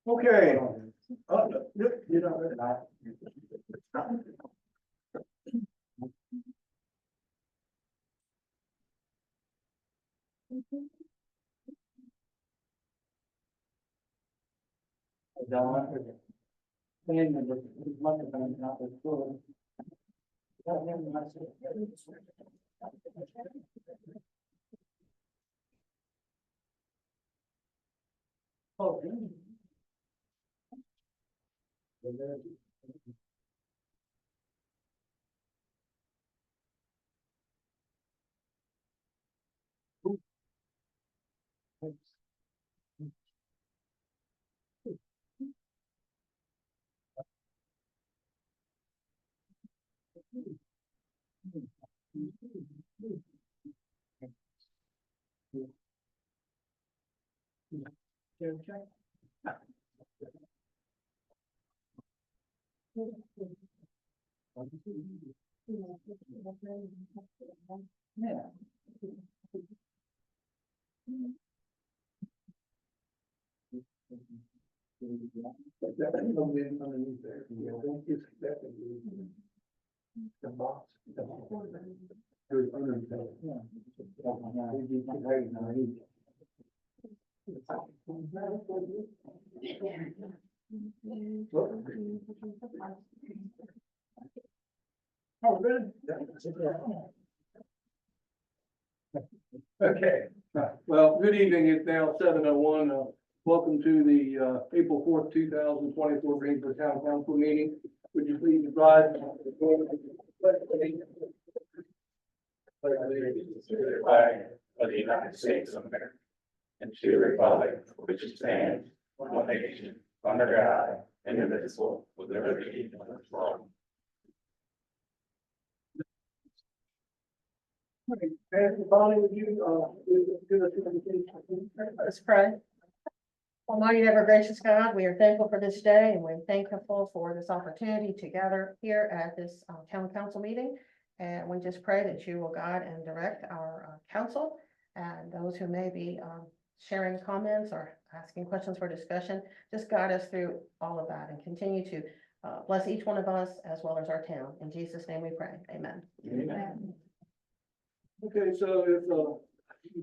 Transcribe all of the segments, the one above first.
Okay. You know, underneath there. The box. There's underneath there. Oh, good. Okay, well, good evening. It's now 7:01. Welcome to the April 4th, 2024 Greensburg Town Council meeting. Would you please advise? To the flag of the United States of America and to the republic for which it stands, one nation, under God, indivisible, with liberty and justice for all. Bonnie, would you, give us an invitation? Let's pray. Almighty and ever gracious God, we are thankful for this day and we're thankful for this opportunity to gather here at this town council meeting. And we just pray that you will guide and direct our council and those who may be sharing comments or asking questions for discussion. Just guide us through all of that and continue to bless each one of us as well as our town. In Jesus' name we pray. Amen. Amen. Okay, so if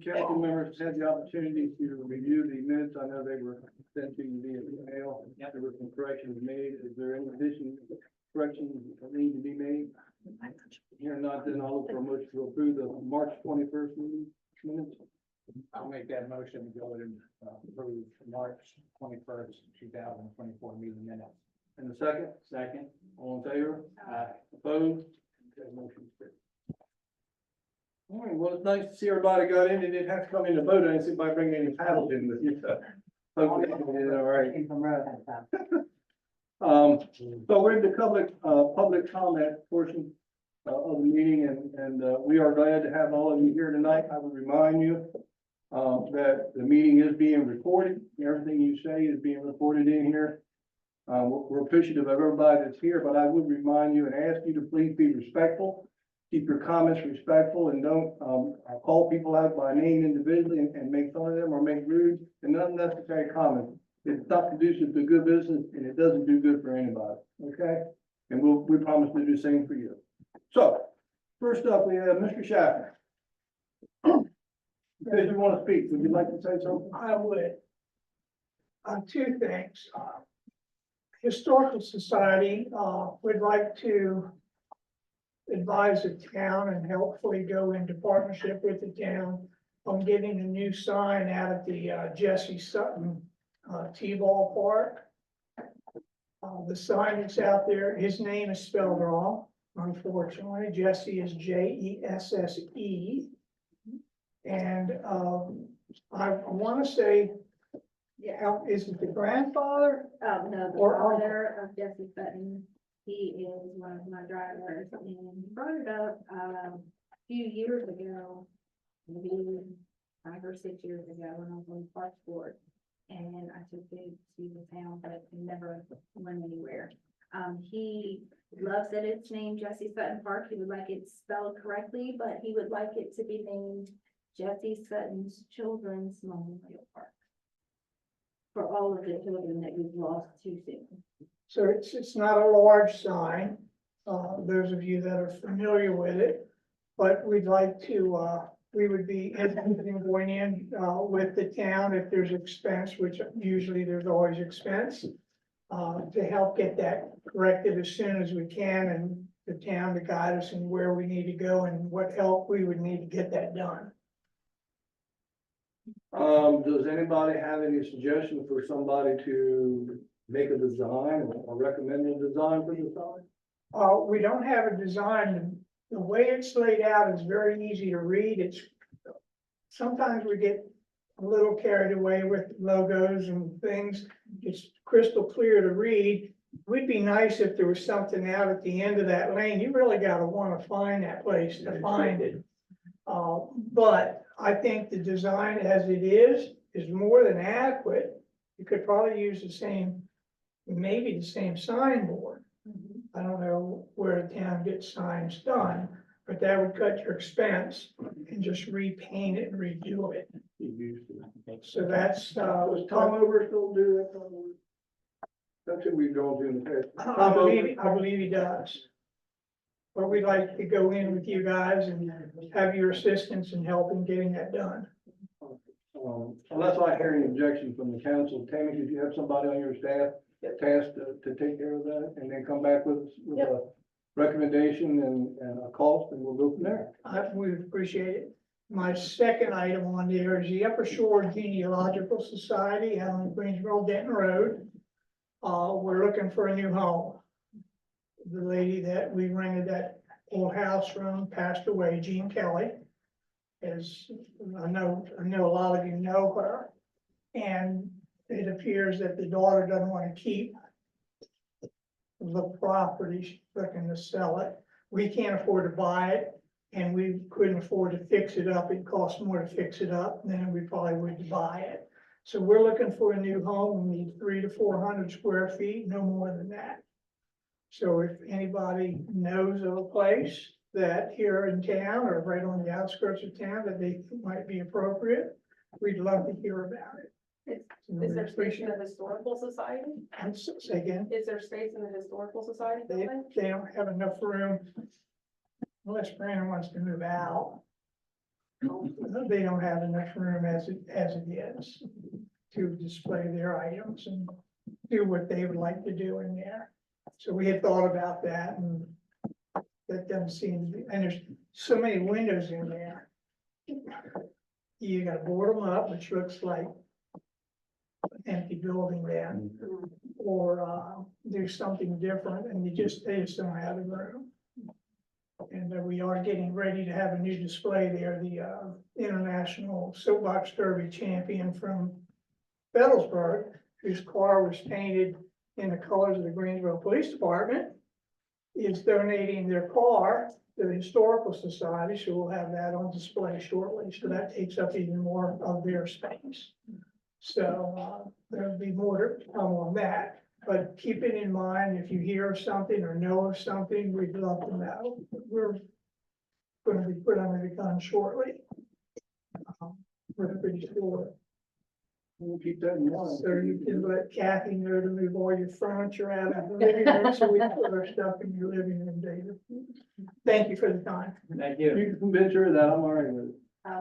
council members had the opportunity to review the minutes, I know they were sent to you via email. There were some corrections made. Is there any additional corrections that need to be made? Here not, then I'll look for a motion to approve the March 21st meeting minutes. I'll make that motion to go ahead and approve March 21st, 2024 meeting minutes. And the second? Second. All in favor? Opposed? Okay, motion's carried. All right, well, it's nice to see everybody got in and didn't have to come in to vote. I didn't see anybody bring any paddles in with you, so. Hopefully, you did all right. So we're in the public comment portion of the meeting, and we are glad to have all of you here tonight. I would remind you that the meeting is being recorded. Everything you say is being recorded in here. We're appreciative of everybody that's here, but I would remind you and ask you to please be respectful. Keep your comments respectful and don't call people out by name individually and make fun of them or make rude and unnecessary comments. It's not conducive to good business and it doesn't do good for anybody, okay? And we promise to do the same for you. So, first up, we have Mr. Schaffner. Because you want to speak, would you like to say something? I would. Two things. Historical Society would like to advise the town and helpfully go into partnership with the town on getting a new sign out at the Jesse Sutton T-ball park. The sign that's out there, his name is spelled wrong, unfortunately. Jesse is Jesse. And I want to say, yeah, is it the grandfather? No, the Or father of Jesse Sutton, he is one of my drivers, and he brought it up, a few years ago, maybe 5 or 6 years ago, when I was on the parks board, and I took it to the town, but it never went anywhere. He loves that it's named Jesse Sutton Park. He would like it spelled correctly, but he would like it to be named Jesse Sutton's Children's Memorial Park. For all of the children that we've lost too soon. So it's not a large sign, those of you that are familiar with it. But we'd like to, we would be interested in going in, with the town if there's expense, which usually there's always expense. To help get that corrected as soon as we can, and the town to guide us in where we need to go and what help we would need to get that done. Does anybody have any suggestion for somebody to make a design or recommend a design for the sign? We don't have a design. The way it's laid out is very easy to read. Sometimes we get a little carried away with logos and things. It's crystal clear to read. Would be nice if there was something out at the end of that lane. You really gotta wanna find that place to find it. But I think the design as it is more than adequate. You could probably use the same, maybe the same signboard. I don't know where the town gets signs done, but that would cut your expense and just repaint it and redo it. So that's, Does Tom Over still do that? That's what we've gone through in the past. I believe he does. But we'd like to go in with you guys and have your assistance in helping getting that done. Unless I hear any objection from the council, Tammy, did you have somebody on your staff tasked to take care of that and then come back with a recommendation and a cost, and we'll go from there? We appreciate it. My second item on there is the Upper Shore Genealogical Society on Greensboro Denton Road. We're looking for a new home. The lady that we rented that old house from passed away, Jean Kelly. As I know a lot of you know her. And it appears that the daughter doesn't want to keep the property. She's looking to sell it. We can't afford to buy it, and we couldn't afford to fix it up. It costs more to fix it up than we probably would to buy it. So we're looking for a new home. We need 300 to 400 square feet, no more than that. So if anybody knows of a place that here in town or right on the outskirts of town that they think might be appropriate, we'd love to hear about it. Is there space in the historical society? And say again, Is there space in the historical society they building? don't have enough room unless Brandon wants to move out. They don't have enough room as it is to display their items and do what they would like to do in there. So we had thought about that, and that doesn't seem to be, and there's so many windows in there. You gotta board them up, which looks like an empty building then, or do something different, and they just don't have the room. And we are getting ready to have a new display there. The International Soapbox Derby champion from Battlesburg, whose car was painted in the colors of the Greensboro Police Department, is donating their car to the Historical Society, so we'll have that on display shortly. So that takes up even more of their space. So there'll be more to come on that. But keep it in mind, if you hear of something or know of something, we'd love to know. We're going to be put under the gun shortly. We're pretty sure. We'll keep that in mind. So you can let Kathy know to move all your furniture out of the living room so we can put our stuff in your living room, David. Thank you for the time. Thank you. You can convince her that I'm all right with it.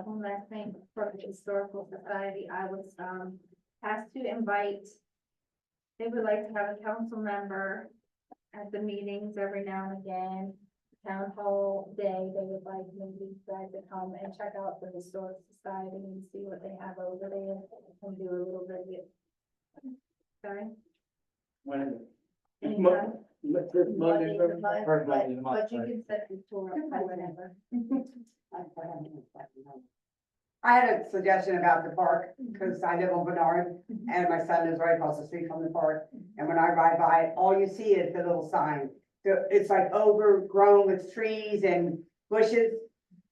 One last thing for the Historical Society, I was, asked to invite. They would like to have a council member at the meetings every now and again. Town hall day, they would like maybe guys to come and check out the Historic Society and see what they have over there and do a little bit of. Sorry? When? Anytime. First Monday, Monday, but- First Monday of the month, But you right. can set the tour up whenever. I had a suggestion about the park, because I live on Bernard, and my son is right across the street from the park. And when I ride by, all you see is the little sign. It's like overgrown with trees and bushes.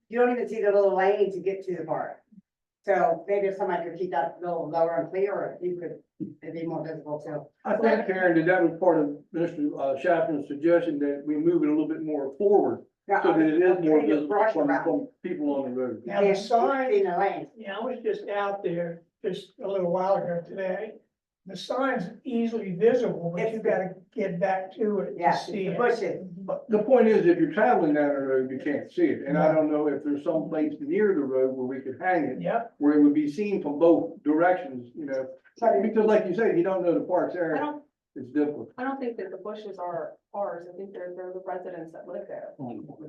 You don't even see the little lane to get to the park. So maybe if somebody could keep that a little lower and clear, or if you could, it'd be more visible too. I think, Karen, that was part of Mr. Chapman's suggestion that we move it a little bit more forward so that it is more visible Brush from, around. from people on the road. Now, the sign, In the lane. yeah, I was just out there just a little while ago today. The sign's easily visible, but you gotta get back to it Yeah, to see the it. bushes. But the point is, if you're traveling down the road, you can't see it. And I don't know if there's some place near the road where we could hang it, Yep, where it would be seen from both directions, you know. Because like you said, you don't know the park's I area, don't, it's difficult. I don't think that the bushes are ours. I think they're the residents that live there.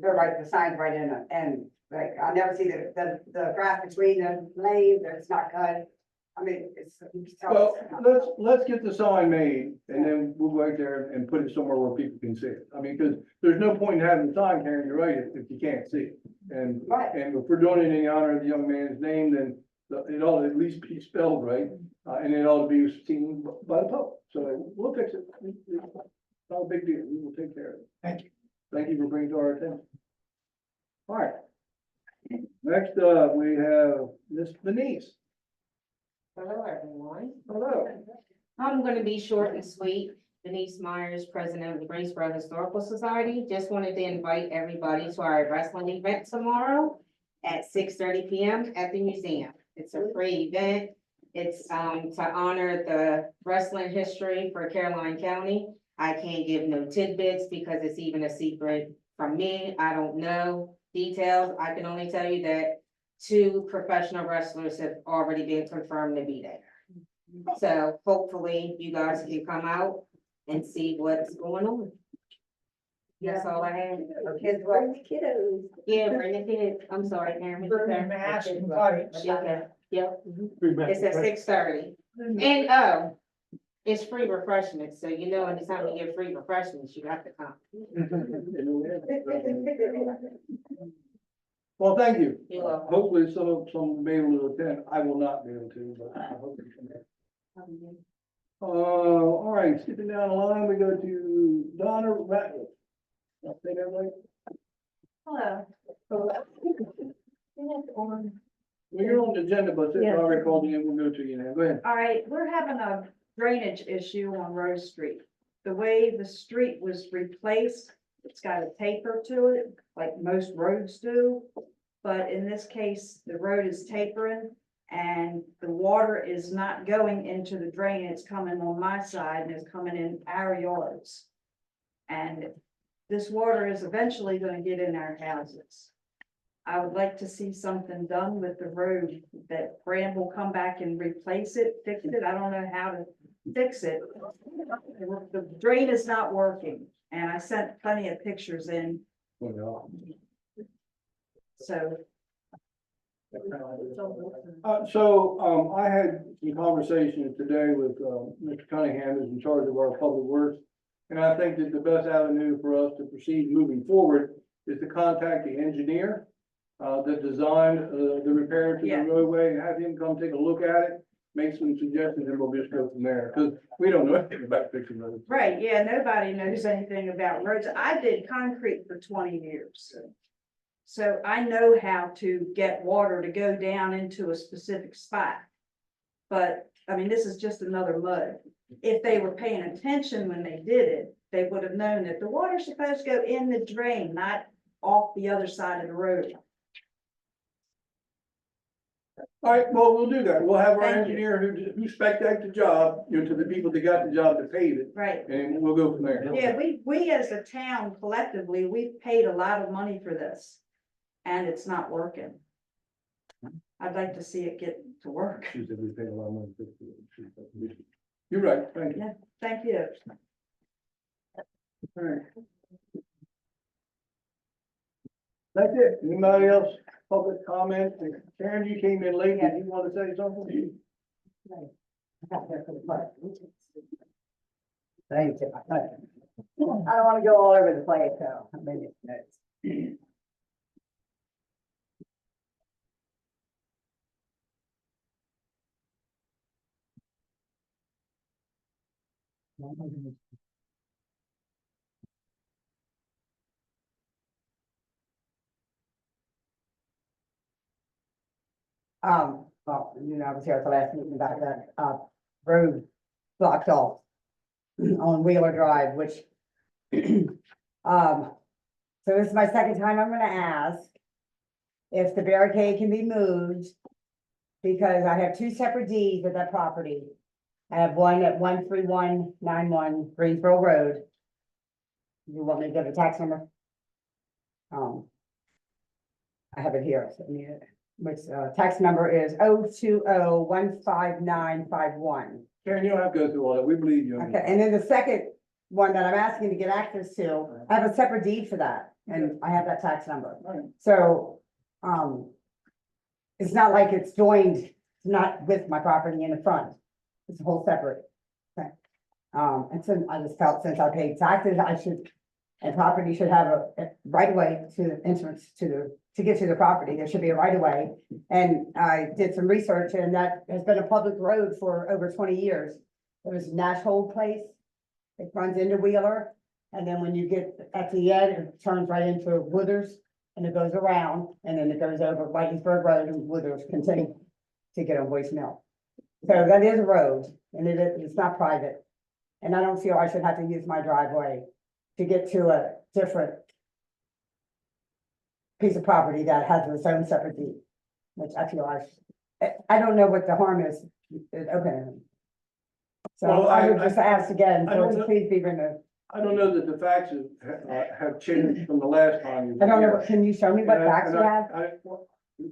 They're right, the sign's right in it, and like, I never see the grass between the lanes, it's not cut. I mean, it's. you can tell Well, it's- let's get the sign made and then we'll go out there and put it somewhere where people can see it. I mean, because there's no point in having the sign, Karen, you're right, if you can't see it. And, Right. and if we're doing it in honor of the young man's name, then it ought to at least be spelled right. And it ought to be seen by the public. So we'll fix it. It's not a big deal. We will take care of it. Thank you. Thank you for bringing it to our attention. All right. Next, we have Miss Denise. Hello, everyone. Hello. I'm gonna be short and sweet. Denise Myers, President of the Greensboro Historical Society. Just wanted to invite everybody to our wrestling event tomorrow at 6:30 PM at the museum. It's a free event. It's to honor the wrestling history for Caroline County. I can't give no tidbits because it's even a secret from me. I don't know details. I can only tell you that 2 professional wrestlers have already been confirmed to be there. So hopefully you guys can come out and see what's going on. That's all I have. Our kids were. Yeah, bring the kids. I'm sorry, Karen. burn the mask and lights. Okay, yep. It's at 6:30. And, it's free refreshments, so you know, anytime you get free refreshments, you have to come. Well, thank you. You're welcome. Hopefully some will be able to attend. I will not be able to, but I hope they can. All right, skipping down the line, we go to Donna Ratliff. I'll say that right. Hello. Well, you're on the agenda, but since I already called you in, we'll go to you now. Go ahead. All right, we're having a drainage issue on Rose Street. The way the street was replaced, it's got a taper to it, like most roads do. But in this case, the road is tapering and the water is not going into the drain. It's coming on my side and it's coming in our yards. And this water is eventually gonna get in our houses. I would like to see something done with the road, that Brand will come back and replace it, fix it. I don't know how to fix it. The drain is not working, and I sent plenty of pictures in, so. I had some conversations today with, Mr. Cunningham, who's in charge of our public works. And I think that the best avenue for us to proceed moving forward is to contact the engineer that designed, the repair to the Yeah. roadway, and have him come take a look at it, make some suggestions, and we'll just go from there, because we don't know anything about fixing roads. Right, yeah, nobody knows anything about roads. I did concrete for 20 years. So I know how to get water to go down into a specific spot. But, I mean, this is just another mud. If they were paying attention when they did it, they would have known that the water's supposed to go in the drain, not off the other side of the road. All right, well, we'll do that. We'll have our Thank you. engineer who spec'd out the job, you know, to the people that got the job to pave it, Right. and we'll go from there. Yeah, we as a town collectively, we've paid a lot of money for this. And it's not working. I'd like to see it get to work. She said we paid a lot of money to fix it. You're right, thank you. Thank you. All right. That's it. Anybody else, public comment? Karen, you came in late. Did you want to say something? Thank you. I don't wanna go all over the place, so maybe it's notes. I was here at the last meeting about that, road blocked off on Wheeler Drive, which, so this is my second time I'm gonna ask if the barricade can be moved, because I have two separate deeds of that property. I have one at 13191 Greensboro Road. You want me to give a tax number? I have it here, so, yeah, which, tax number is 020159551. Karen, you don't have to go through all that. We believe you. Okay, and then the second one that I'm asking to get access to, I have a separate deed for that, and I have that tax number. Right. So, it's not like it's joined, it's not with my property in the front. It's a whole separate thing. And so I just felt since I paid taxes, I should, and property should have a right of way to the entrance to get to the property. There should be a right of way. And I did some research, and that has been a public road for over 20 years. It was Nash Hold Place. It runs into Wheeler. And then when you get at the end, it turns right into Withers, and it goes around, and then it goes over Whitensburg Road, and Withers continue to get on Boyce Mill. So that is a road, and it's not private. And I don't feel I should have to use my driveway to get to a different piece of property that has its own separate deed, which I feel I don't know what the harm is opening. So Well, I would just ask again, I don't for it to know. please be removed. I don't know that the facts have changed from the last time. you I don't know, were what- can you show me here. what And I- facts and you I- have?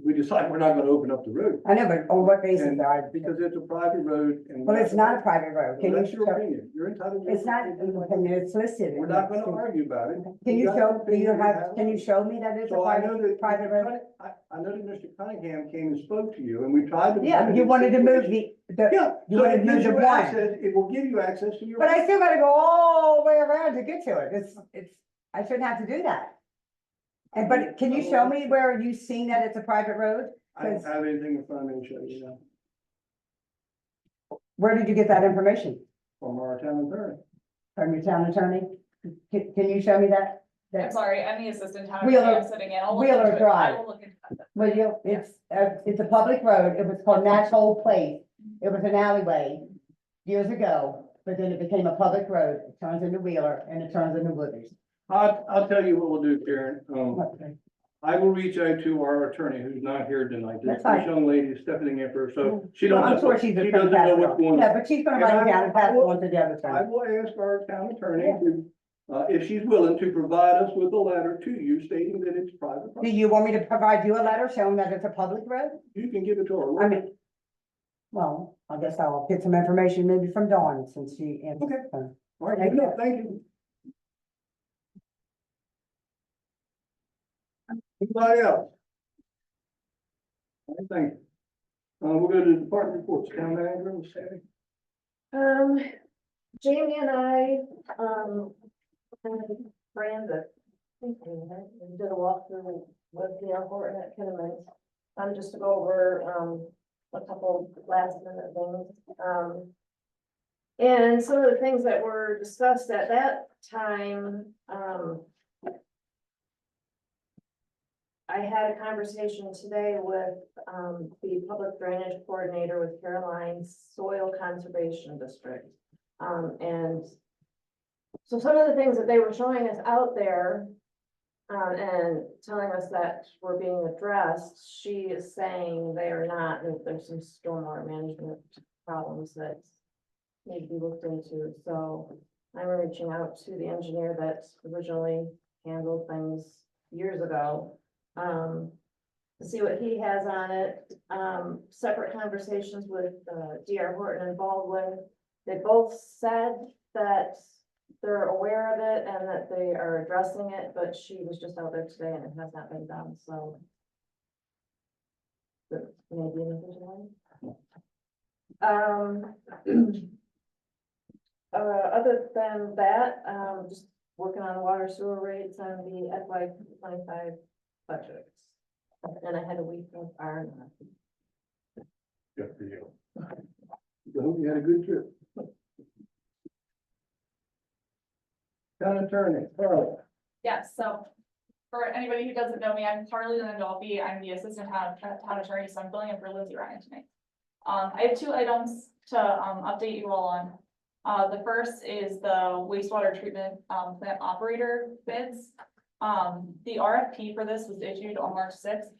We decided we're not gonna open up the road. I know, but on what basis, And I, because it's a private road and. well, it's not a private road. Can Well, you that's your show? opinion. You're entitled. to It's your not, opinion. it's listed. We're not gonna argue about it. Can you got show, an do you opinion, have, can you show me that it's a So I know that. private road? I know that Mr. Cunningham came and spoke to you and we tried to. Yeah, you wanted to move the, Yeah. you so wanted it to move gives the you one. access- It will give you access to your. But I still gotta go all the way around to get to it. It's, I shouldn't have to do that. And, but can you show me where you've seen that it's a private road? I don't have anything in front of me to show you now Where did you get that information? from our town attorney. From your town attorney? Can you show me that? I'm sorry, I'm the assistant town Wheeler- attorney, I'm sitting in. I'll look Wheeler into it. Drive. I will look into that. Well, it's a public road. It was called Nash Hold Place. It was an alleyway years ago, but then it became a public road. It turns into Wheeler and it turns into Wooders. I'll tell you what we'll do, Karen. Okay. I will reach out to our attorney who's not here tonight. This That's fine. young lady is stepping in for, so she Well, don't. I'm sure she's she just gonna doesn't pass know it what's on. going Yeah, on. but she's gonna And write I it down and pass it will- on to the other I attorney. will ask our town attorney to, if she's willing to provide us with a letter to you stating that it's private. Do property. you want me to provide you a letter showing that it's a public road? You can give it to her. I mean, well, I guess I'll get some information maybe from Dawn since she answered. Okay. the phone. All right, Thank good you. enough. Thank you. Anybody else? All right, thank you. We'll go to the department reports. Town manager, Ms. Sandy. Jamie and I, ran the, and did a walkthrough with the airport at Kinnaman. Just to go over, a couple last minute things. And some of the things that were discussed at that time, I had a conversation today with, the public drainage coordinator with Caroline's Soil Conservation District. And so some of the things that they were showing us out there, and telling us that were being addressed, she is saying they are not, and there's some stormwater management problems that need to be looked into. So I'm reaching out to the engineer that originally handled things years ago, to see what he has on it. Separate conversations with, DR Horton and Baldwin. They both said that they're aware of it and that they are addressing it, but she was just out there today and it has not been done, so. But maybe in a different way. Other than that, just working on water sewer rates on the FY 25 budgets. And I had a week of R&R. Good for you. I hope you had a good trip. Town attorney, Carl. Yeah, so For anybody who doesn't know me, I'm Carly Landolfi. I'm the assistant town attorney, so I'm filling in for Lindsay Ryan tonight. I have two items to, update you all on. The first is the wastewater treatment, plant operator bids. The RFP for this was issued on March 6th.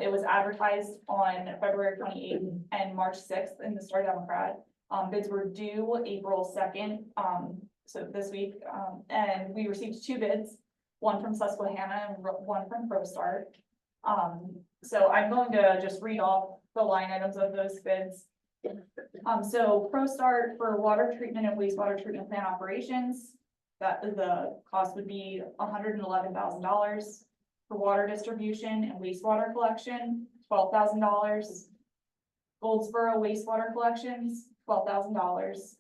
It was advertised on February 28th and March 6th in the Star Democrat. Bids were due April 2nd, so this week, and we received two bids, one from Susquehanna and one from ProStart. So I'm going to just read off the line items of those bids. So ProStart for water treatment and wastewater treatment plant operations, that the cost would be $111,000. For water distribution and wastewater collection, $12,000. Goldsboro wastewater collections, $12,000.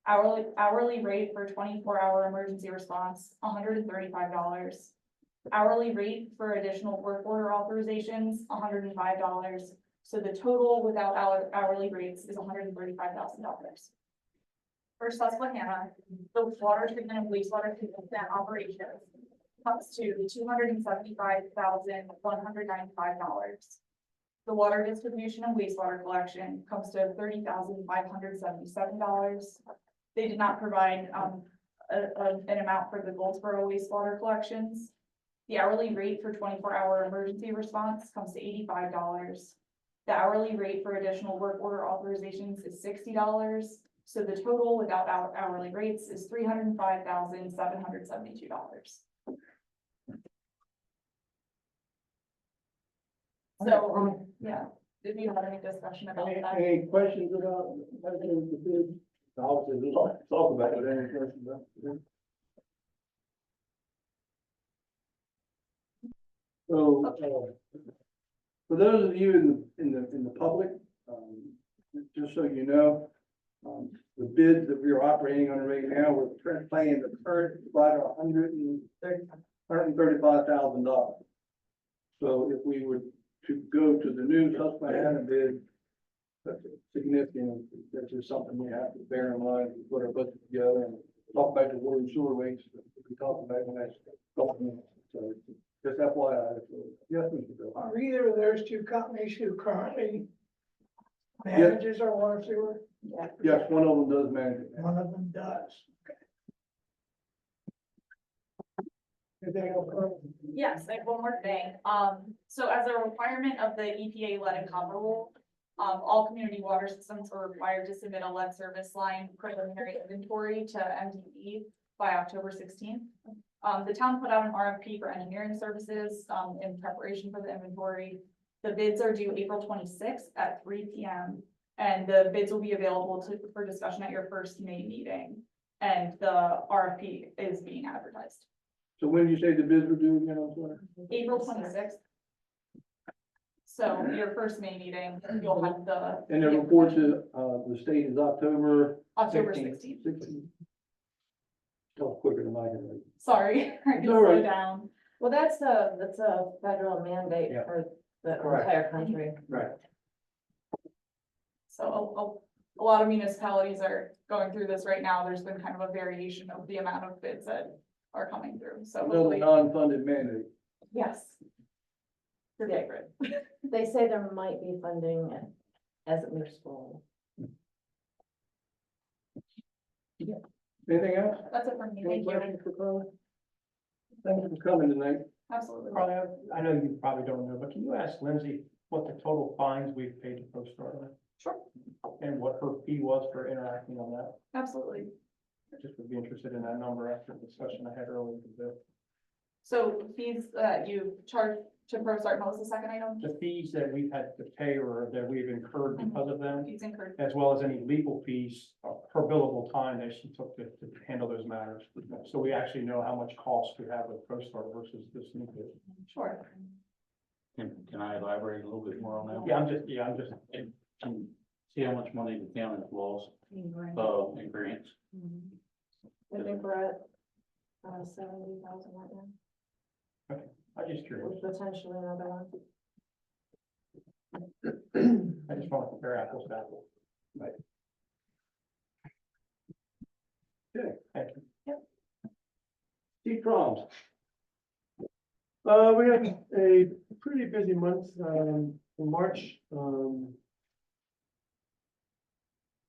Hourly rate for 24-hour emergency response, $135. Hourly rate for additional work order authorizations, $105. So the total without hourly rates is $135,000. For Susquehanna, the water treatment and wastewater treatment plant operations comes to $275,195. The water distribution and wastewater collection comes to $30,577. They did not provide an amount for the Goldsboro wastewater collections. The hourly rate for 24-hour emergency response comes to $85. The hourly rate for additional work order authorizations is $60. So the total without hourly rates is $305,772. So, yeah, if you have any discussion about that. Any questions about the bid? Obviously, there's a lot to talk about, but any questions about it? So, for those of you in the public, just so you know, the bids that we are operating on right now, we're paying the current provider $135,000. So if we were to go to the new Susquehanna bid, that's significant. That's just something we have to bear in mind. We put our budget together and talk about the water and sewer rates. We talked about in the next couple of minutes. So just FYI. Yes, Mr. Bill. Are either of those two companies who currently manages our water sewer? Yes, one of them does manage it. One of them does. Anything else? Yes, I have one more thing. So as a requirement of the EPA lead and copper rule, all community water systems are required to submit a lead service line preliminary inventory to MDE by October 16th. The town put out an RFP for engineering services, in preparation for the inventory. The bids are due April 26th at 3 p.m. And the bids will be available for discussion at your first May meeting. And the RFP is being advertised. So when you say the bids were due again, I'm sorry? April 26th. So your first May meeting, you'll have the. And the report to, the state is October. October 16th. 16th. Still quicker than I can. Sorry, I can No slow worries. down. Well, that's a federal mandate Yeah. for the Correct. entire country. Right. So a lot of municipalities are going through this right now. There's been kind of a variation of the amount of bids that are coming through. So Another hopefully, non-funded mandate. yes. For Yeah. Grid. They say there might be funding as it moves forward. Anything else? That's it for me. Any Thank you. questions for Carly? Thank you for coming tonight. Absolutely. Carly, I know you probably don't know, but can you ask Lindsay what the total fines we've paid to ProStar are? Sure. And what her fee was for interacting on that? Absolutely. I just would be interested in that number after the discussion I had earlier today. So fees that you charge to ProStart, what was the second item? The fees that we've had to pay or that we've incurred because of them, Fees incurred. as well as any legal fees, her billable time that she took to handle those matters. So we actually know how much cost we have with ProStar versus this new bid. Sure. Can I elaborate a little bit more on that? Yeah, I'm just, Can see how much money the town has lost, in grants. I think we're at 70,000 right now, I'm just curious. with potentially another one. I just want to compare apples to apples. Okay. Thank you. Steve Proms. We had a pretty busy month, in March,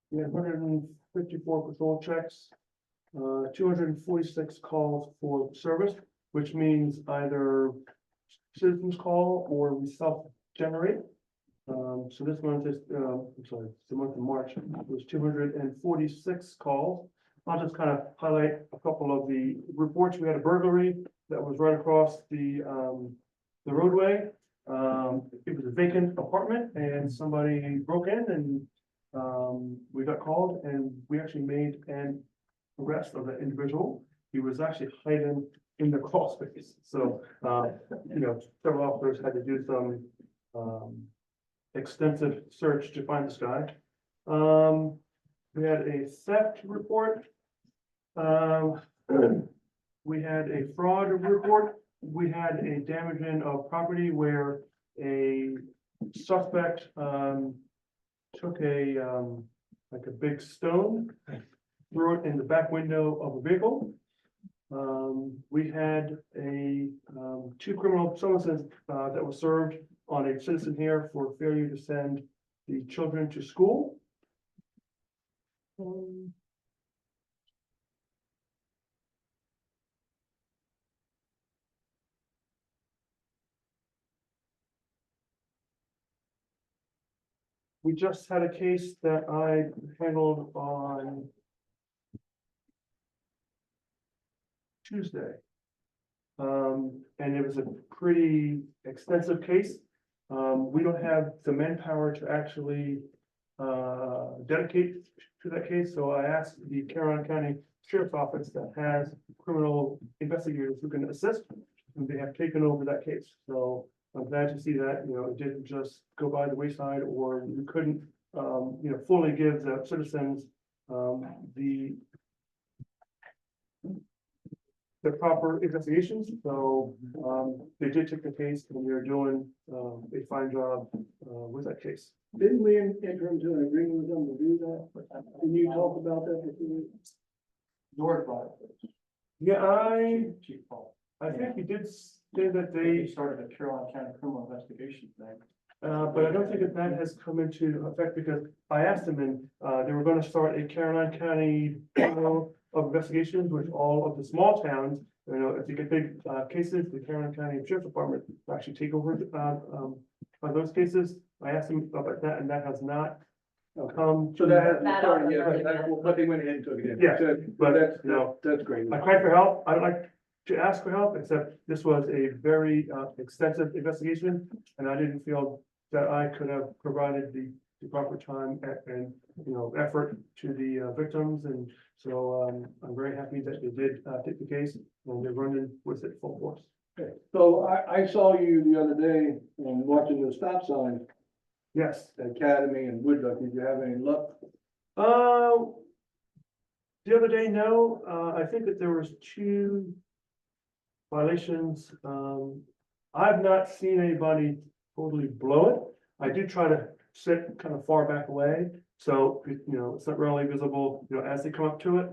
we had 154 patrol checks, 246 calls for service, which means either citizens call or we self-generate. So this month is, I'm sorry, the month of March was 246 calls. I'll just kind of highlight a couple of the reports. We had a burglary that was right across the roadway. It was a vacant apartment and somebody broke in and we got called and we actually made an arrest of that individual. He was actually hiding in the crawl space. So, several officers had to do some extensive search to find this guy. We had a theft report. We had a fraud report. We had a damaging of property where a suspect took like a big stone, threw it in the back window of a vehicle. We had two criminal summonses that were served on a citizen here for failure to send the children to school. We just had a case that I handled on Tuesday. And it was a pretty extensive case. We don't have the manpower to actually dedicate to that case, so I asked the Carolina County Sheriff's Office that has criminal investigators who can assist, and they have taken over that case. So I'm glad to see that, it didn't just go by the wayside, or we couldn't, fully give the citizens the proper investigations. So they did take the case and they're doing a fine job with that case. Didn't we enter into an agreement with them to do that? Can you talk about that before? George brought it. Yeah, Chief Paul. I think he did say that They they, started a Carolina County criminal investigation thing. but I don't think that has come into effect because I asked them and they were gonna start a Caroline County Bureau of Investigations, which all of the small towns, if you get big cases, the Caroline County Sheriff's Department will actually take over on those cases. I asked them about that and that has not come. So that hasn't That started also- yet, but they went ahead and took it in. Yeah, Good. but, That's great. I cried for help. I don't like to ask for help, except this was a very extensive investigation. And I didn't feel that I could have provided the proper time and, effort to the victims. And so I'm very happy that they did take the case and they're running with it full force. Okay. So I saw you the other day watching the stop sign Yes. at Academy and Woodruff. Did you have any luck? The other day, no, I think that there was 2 violations. I've not seen anybody totally blow it. I do try to sit kind of far back away, so, it's not really visible, as they come up to it.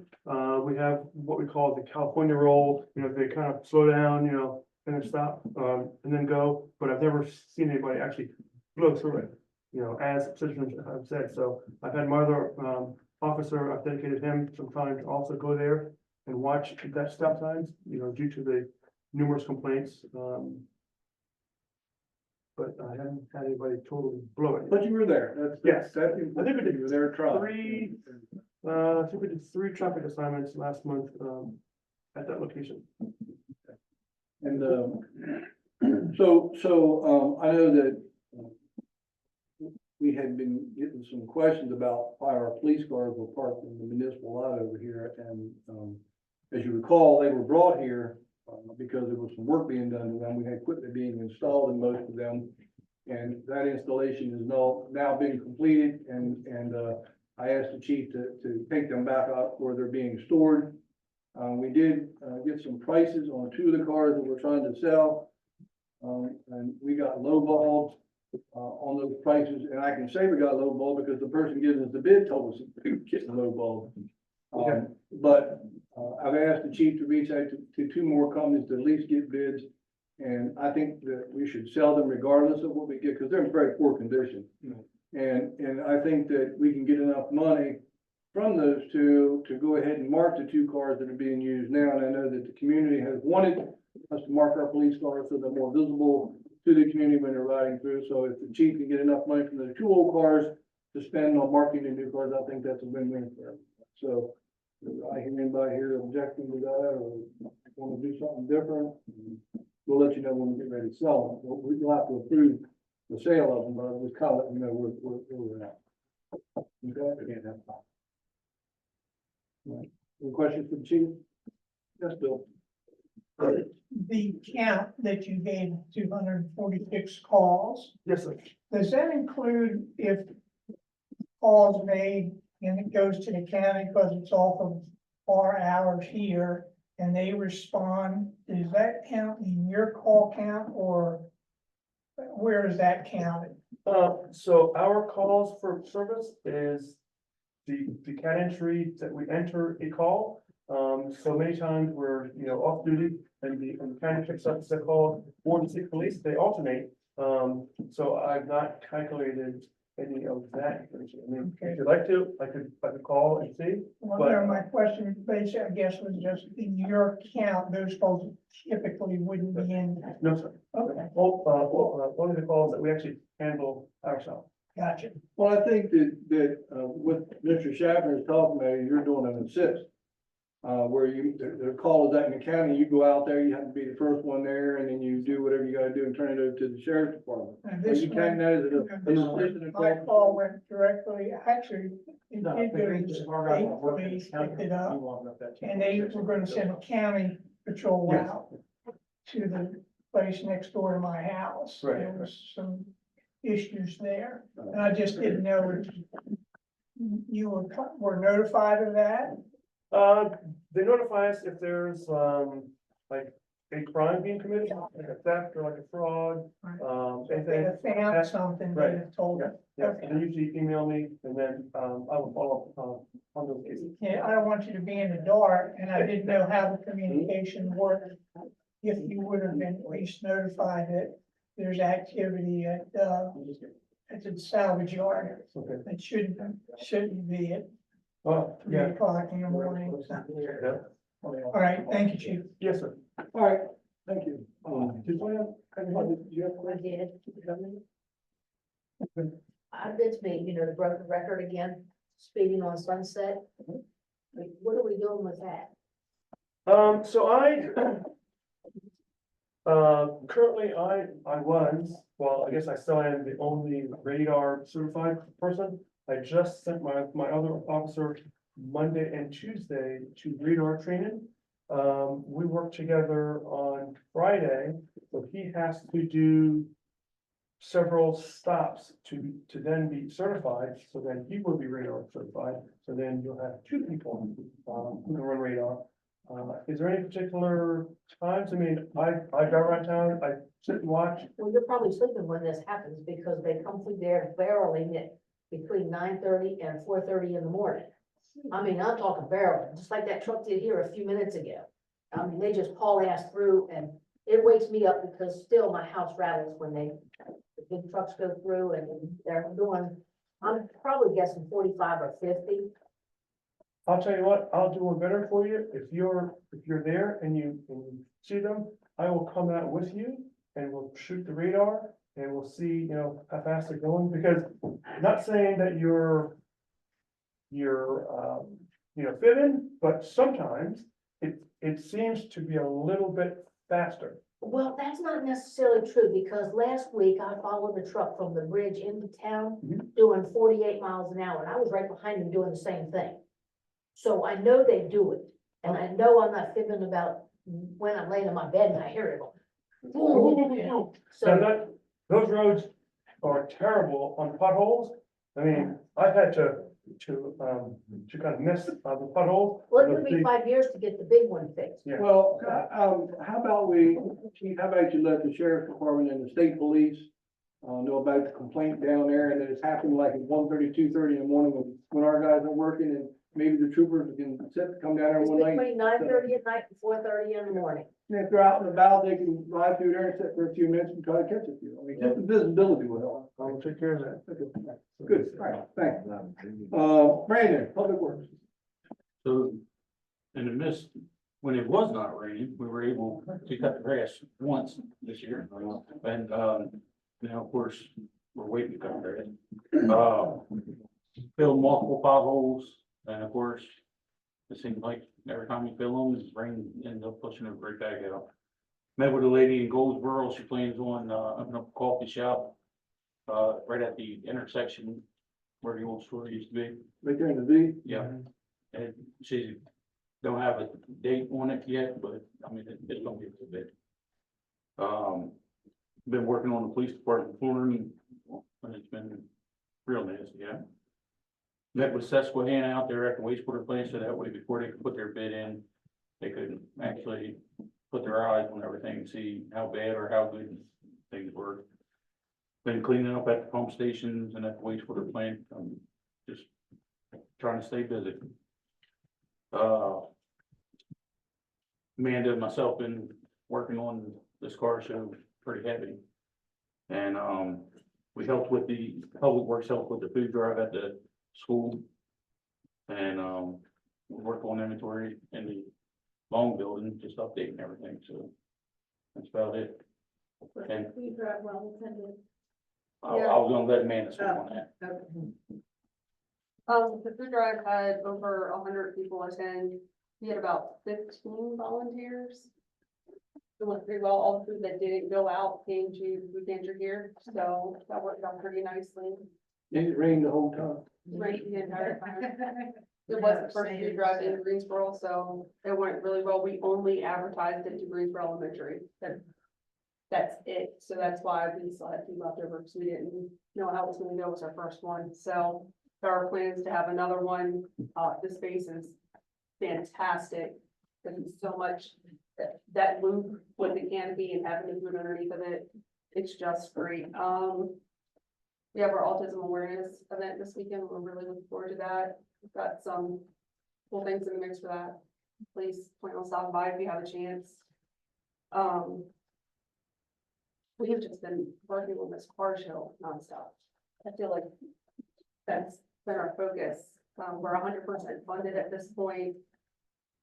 We have what we call the California roll, they kind of slow down, and then stop, and then go, but I've never seen anybody actually blow through it, as citizens have said. So I've had my other officer, I've dedicated him some time to also go there and watch that stop signs, due to the numerous complaints. But I haven't had anybody totally blow it. But you were there. Yes. That's I think we important. did You were there trying. 3, I think we did 3 traffic assignments last month, at that location. And so I know that we had been getting some questions about why our police cars were parked in the municipal lot over here. And as you recall, they were brought here because there was some work being done to them. We had equipment being installed in most of them. And that installation is now being completed and I asked the chief to take them back out where they're being stored. We did get some prices on 2 of the cars that we're trying to sell. And we got lowballed on those prices. And I can say we got lowballed because the person giving us the bid told us we were getting lowballed. But I've asked the chief to reach out to 2 more companies to at least get bids. And I think that we should sell them regardless of what we get, because they're in very poor condition. And I think that we can get enough money from those two to go ahead and mark the two cars that are being used now. And I know that the community has wanted us to mark our police cars so they're more visible to the community when they're riding through. So if the chief can get enough money from the two old cars to spend on marking the new cars, I think that's a win-win for everyone. So I hear anybody here objecting to that or want to do something different, we'll let you know when we get ready to sell them. We'll have to approve the sale of them, but I'll just kind of let you know where we're at. Okay? Yeah, that's fine. Right. Any questions for the chief? Yes, Bill. The count that you gave, 246 calls, Yes, sir. does that include if calls made and it goes to the county because it's off of our hours here and they respond, does that count in your call count or where is that counted? So our calls for service is the cat entry that we enter a call. So many times we're, off duty and the county picks up the call, or the state police, they alternate. So I've not calculated any of that. I mean, if you'd like to, I could call and see. Well, But- no, my question, basically, I guess, was just in your count, those calls typically wouldn't be in. No, sir. Okay, One of the calls that we actually handle ourselves. gotcha. Well, I think that what Mr. Schaffner is talking about, you're doing an assist. Where the call is out in the county, you go out there, you have to be the first one there, and then you do whatever you gotta do and turn it over to the sheriff's department. And Or this you one- can't know that this an assist in a My call. call went directly, actually, it No, did they go to read the the state bar guy that work in police, the county, picked it he up, wanted up that and they were gonna send a county patrol Yes. out to the place next door to my house. Right, There right. was some issues there, and I just didn't know if you were notified of that. They notify us if there's, like a crime being committed, like a theft or like a fraud, If anything. they have found something, they have told us. Yeah, they usually email me and then, I will follow up, on those cases. Yeah, I don't want you to be in the dark, and I didn't know how the communication worked. If you would have been at least notified that there's activity at the salvage yard, Okay. it shouldn't be at Oh, 3 o'clock in the morning. Yeah. All right, thank you, chief. Yes, sir. All right, thank you. Did you have, did you have a I question? did. It's me, the broken record again, speeding on Sunset. Like, what are we doing with that? So currently well, I guess I still am the only radar certified person. I just sent my other officer Monday and Tuesday to radar training. We worked together on Friday, so he has to do several stops to then be certified, so then he will be radar certified. So then you'll have two people, who can run radar. Is there any particular times? I mean, I drive around town, I sit and watch. Well, you're probably sleeping when this happens because they come through there barreling it between 9:30 and 4:30 in the morning. I mean, I'm talking barreling, just like that truck did here a few minutes ago. I mean, they just haul ass through and it wakes me up because still my house rattles when the big trucks go through and they're doing, I'm probably guessing 45 or 50. I'll tell you what, I'll do one better for you. If you're there and you see them, I will come out with you and we'll shoot the radar and we'll see, how fast they're going, because not saying that you're fibbing, but sometimes it seems to be a little bit faster. Well, that's not necessarily true, because last week I followed the truck from the bridge into town doing 48 miles an hour, and I was right behind him doing the same thing. So I know they do it, and I know I'm not fibbing about when I'm laying in my bed and I hear it go. So So, those roads are terrible on potholes. I mean, I've had to kind of miss the potholes. well, it took me 5 years to get the big one fixed. Yeah. Well, how about Chief, how about you let the sheriff's department and the state police know about the complaint down there, and that it's happened like at 1:30, 2:30 in the morning when our guys are working, and maybe the troopers can come down there It's one night. between 9:30 at night and 4:30 in the morning. And if they're out and about, they can ride through there and sit for a few minutes and try to catch a few. I mean, just the visibility will help. I'll take care of that. Good, all right, thanks. Brandon, Public Works. So, in the midst, when it was not raining, we were able to cut the grass once this year. And, now, of course, we're waiting to cut the grass. Filled multiple potholes, and of course, it seems like every time you fill them, it's rain ends up pushing it right back out. Met with a lady in Goldsboro, she plans on, opening up a coffee shop, right at the intersection where the old store used to be. Right there in the V. Yeah, and she don't have a date on it yet, but I mean, it's gonna be a good bit. Been working on the police department flooring, and it's been real nasty, yeah. Met with Susquehanna out there at the wastewater plant, so that way before they could put their bid in, they could actually put their eyes on everything and see how bad or how good things were. Been cleaning up at the pump stations and at the wastewater plant, just trying to stay busy. Amanda and myself been working on this car show pretty heavy. And, we helped with the, Public Works helped with the food drive at the school. And, we worked on inventory in the long building, just updating everything, so that's about it. And We drive well attended. I was gonna let Amanda speak on that. The food drive had over 100 people attend. We had about 15 volunteers. It went pretty well. All the food that didn't go out came to the food pantry here, so that worked out pretty nicely. And it rained the whole time. Right, the entire time. It was the first food drive in Greensboro, so it went really well. We only advertised it to Greensboro Elementary. That's it. So that's why we still had 2 left over, because we didn't know how it was gonna go. It was our first one. So there are plans to have another one. The space is fantastic. There's so much, that loop with the canopy and having the food underneath of it. It's just great. We have our autism awareness event this weekend. We're really looking forward to that. We've got some cool things in the mix for that. Please plan on stopping by if you have a chance. We have just been working on this car show nonstop. I feel like that's been our focus. We're 100% funded at this point.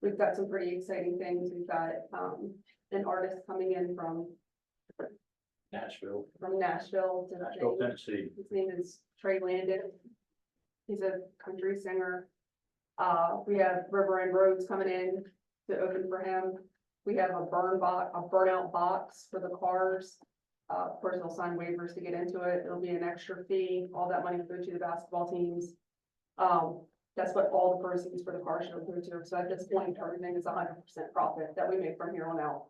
We've got some pretty exciting things. We've got, an artist coming in from Nashville, Nashville, Tennessee. His name is Trey Landon. He's a country singer. We have River and Roads coming in to open for him. We have a burnout box for the cars. Of course, they'll sign waivers to get into it. It'll be an extra fee. All that money will go to the basketball teams. That's what all the proceeds for the car show go to. So at this point, everything is 100% profit that we make from here on out.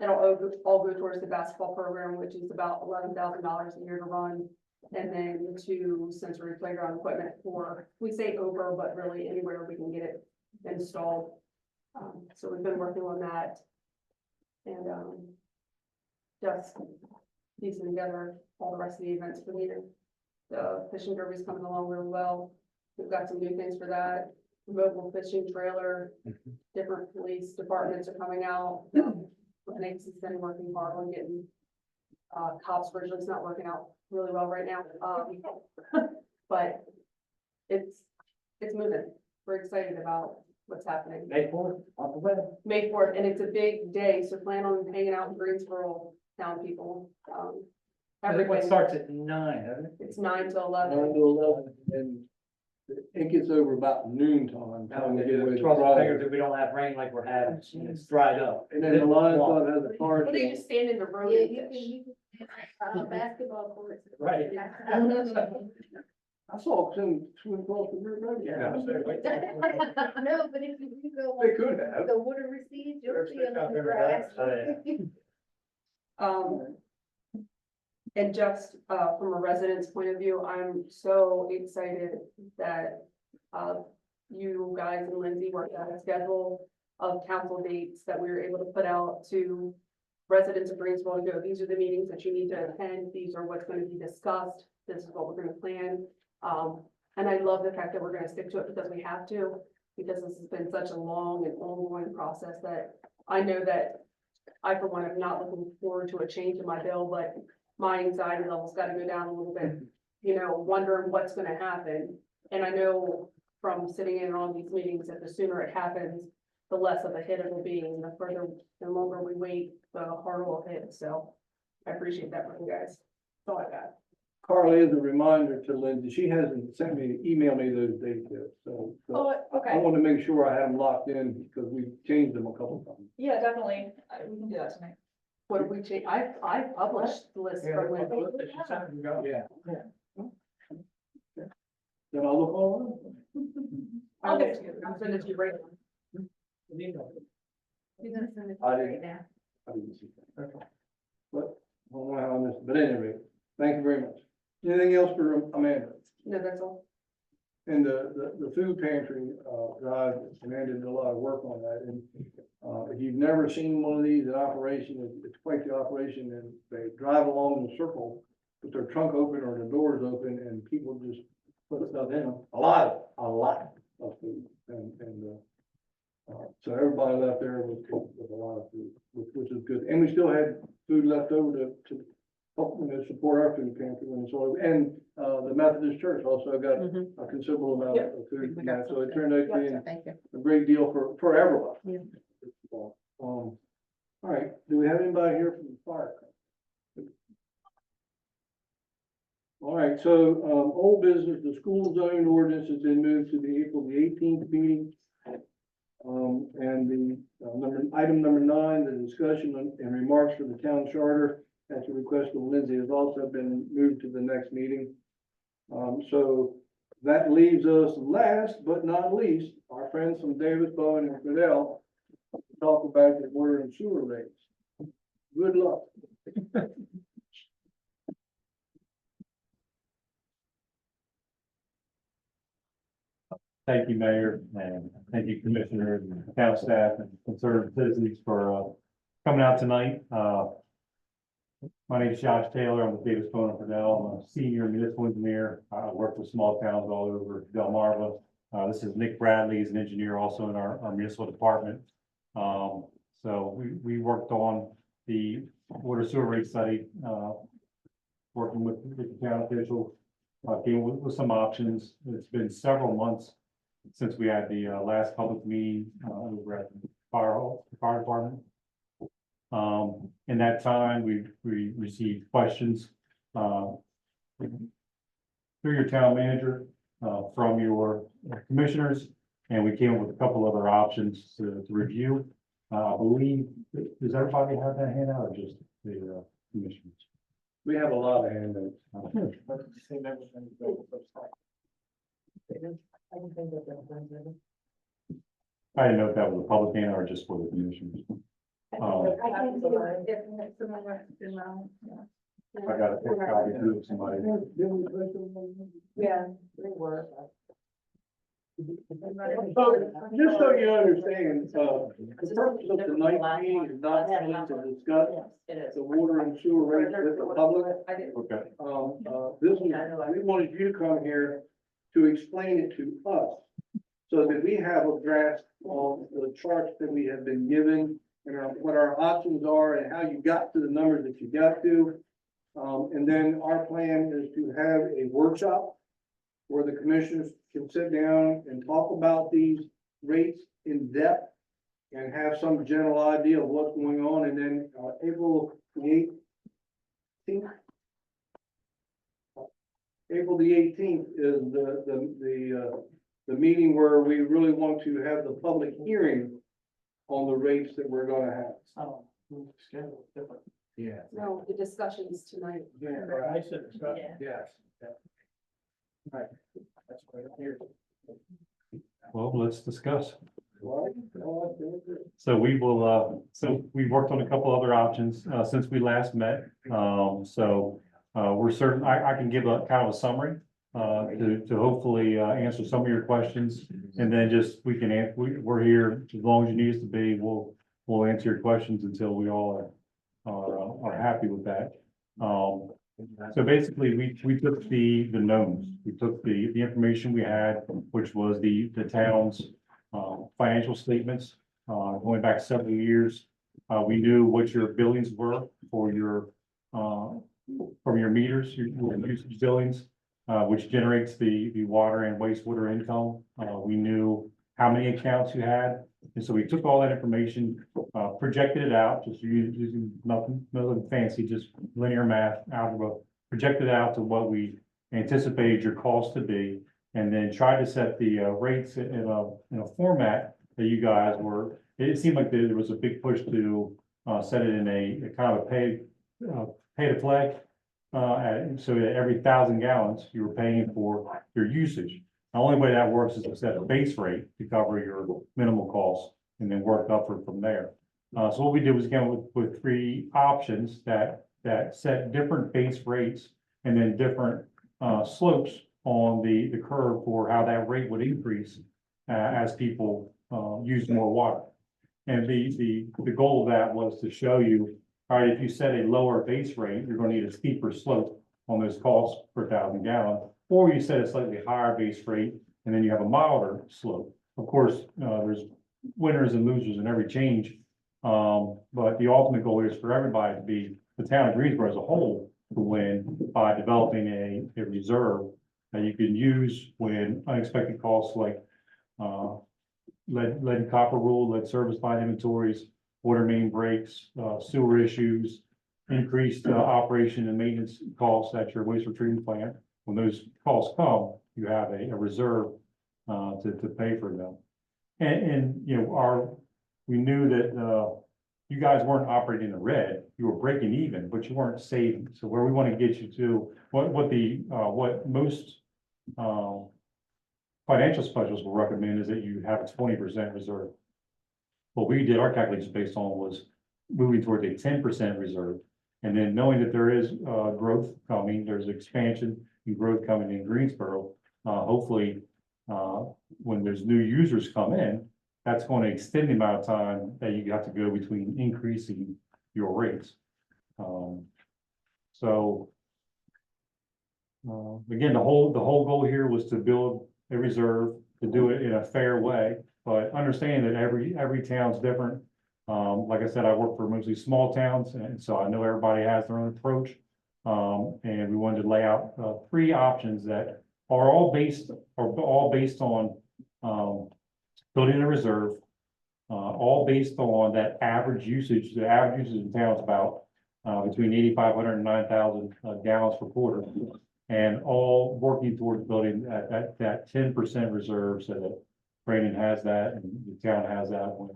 It'll all go towards the basketball program, which is about $11,000 a year to run. And then to sensory playground equipment for, we say over, but really anywhere we can get it installed. So we've been working on that. And, just piecing together all the rest of the events for the year. The fishing derby is coming along really well. We've got some new things for that. Mobile fishing trailer, different police departments are coming out. Nick's has been working hard on getting, cops version. It's not working out really well right now. But it's moving. We're excited about what's happening. May 4th, on the way. May 4th, and it's a big day, so plan on hanging out in Greensboro, town people. Everybody starts at 9, doesn't it? It's 9 to 11. 9 to 11, and it gets over about noon time. Time to get away to dry. that we don't have rain like we're having, and it's dried up. And then the Lions Club has a car What do you show. just stand in the road? Yeah, and you fish? can, basketball courts. Right. I saw them swim across the river. No, but if you go They on could have. the water recedes, you'll see them on the grass. And just, from a resident's point of view, I'm so excited that, you guys and Lindsay worked out a schedule of council dates that we were able to put out to residents of Greensboro to go, these are the meetings that you need to attend, these are what's going to be discussed, this is what we're going to plan. And I love the fact that we're going to stick to it because we have to, because this has been such a long and ongoing process that I know that I for one am not looking forward to a change in my bill, but my anxiety level's gotta go down a little bit. You know, wondering what's gonna happen. And I know from sitting in on these meetings that the sooner it happens, the less of a hit it will be, and the longer we wait, the harder it will hit, so. I appreciate that from you guys. That's all I got. Carly, as a reminder to Lindsay, she hasn't sent me, emailed me those dates yet, so. I Okay, want to make sure I have them locked in because we changed them a couple of times. yeah, definitely, we can do that tonight. What have we changed? I published the list for Wednesday. Yeah. Then I'll look all I'll get it to you. I'll send it to you right now. You're gonna send it I right didn't- now. I didn't see that. But, I don't know how I missed it, but anyway, thank you very much. Anything else for Amanda? No, that's all. And the food pantry, drive, Amanda did a lot of work on that, and, if you've never seen one of these in operation, it's quite the operation, and they drive along in a circle with their trunk open or the doors open, and people just put stuff in them, a lot of food, so everybody left there with a lot of food, which is good, and we still had food left over to help, support our food pantry when it's all, and, the Methodist Church also got a considerable amount of food from that, so it turned out to be Thank you. a great deal for everyone. Yeah. All right, do we have anybody here from the fire? All right, so, old business, the school zone ordinance has been moved to the April the 18th meeting. And the, item number 9, the discussion and remarks for the town charter at the request of Lindsay has also been moved to the next meeting. So that leaves us last but not least, our friends from Davis, Bowen and Fidel to talk about the water and sewer rates. Good luck. Thank you, Mayor, and thank you, Commissioners, and town staff, and concerned citizens for coming out tonight. My name is Josh Taylor. I'm with Davis Bowen and Fidel. I'm a senior municipal engineer. I work with small towns all over Delmarva. This is Nick Bradley. He's an engineer also in our municipal department. So we worked on the water sewer rate study, working with the town officials, came with some options. It's been several months since we had the last public meeting over at the fire department. In that time, we received questions through your town manager, from your commissioners, and we came up with a couple other options to review. I believe, does everybody have that handout or just the commissioners? We have a lot of handouts. I didn't know if that was a public handout or just for the commissioners. I can do it if someone wants to know. I got a copy to somebody. Yeah, they were. So, just so you understand, the purpose of tonight's meeting is not only to discuss the water and sewer rates with the public. Okay. We wanted you to come here to explain it to us, so that we have a grasp on the charts that we have been given, and what our options are, and how you got to the numbers that you got to. And then our plan is to have a workshop where the commissioners can sit down and talk about these rates in depth and have some general idea of what's going on, and then April the 18th. April the 18th is the meeting where we really want to have the public hearing on the rates that we're gonna have. Oh, schedule different. Yeah. No, the discussions tonight. Yeah, I said, yes. Right. that's what I'm here. Well, let's discuss. So we will, so we worked on a couple other options, since we last met. We're certain, I can give a kind of a summary, to hopefully, answer some of your questions. And then just, we can, we're here as long as you need us to be, we'll answer your questions until we all are happy with that. So basically, we took the knowns, we took the information we had, which was the town's financial statements, going back several years. We knew what your billings were for your, from your meters, your usage billings, which generates the water and wastewater income. We knew how many accounts you had. And so we took all that information, projected it out, just using nothing fancy, just linear math, algebra, projected out to what we anticipated your cost to be, and then tried to set the rates in a format that you guys were. It seemed like there was a big push to set it in a kind of a pay to play. So that every 1,000 gallons, you were paying for your usage. The only way that works is to set a base rate to cover your minimal costs and then work upward from there. So what we did was again with 3 options that set different base rates and then different slopes on the curve for how that rate would increase as people use more water. And the goal of that was to show you, all right, if you set a lower base rate, you're going to need a steeper slope on those costs per 1,000 gallons, or you set a slightly higher base rate and then you have a milder slope. Of course, there's winners and losers in every change, but the ultimate goal is for everybody to be, the town of Greensboro as a whole, to win by developing a reserve that you can use when unexpected costs like lead and copper rule, lead service line inventories, water main breaks, sewer issues, increased operation and maintenance costs at your wastewater treatment plant. When those costs come, you have a reserve to pay for them. And you know, we knew that you guys weren't operating in the red, you were breaking even, but you weren't saving. So where we want to get you to, what most financial specialists will recommend is that you have a 20% reserve. What we did, our calculations based on was moving towards a 10% reserve. And then knowing that there is growth coming, there's expansion and growth coming in Greensboro. Hopefully, when there's new users come in, that's going to extend the amount of time that you have to go between increasing your rates. Again, the whole goal here was to build a reserve, to do it in a fair way, but understand that every town's different. Like I said, I work for mostly small towns, and so I know everybody has their own approach. And we wanted to lay out 3 options that are all based on building a reserve, all based on that average usage. The average usage in town is about between 8,500 and 9,000 gallons per quarter, and all working towards building that 10% reserve so that Brandon has that and the town has that when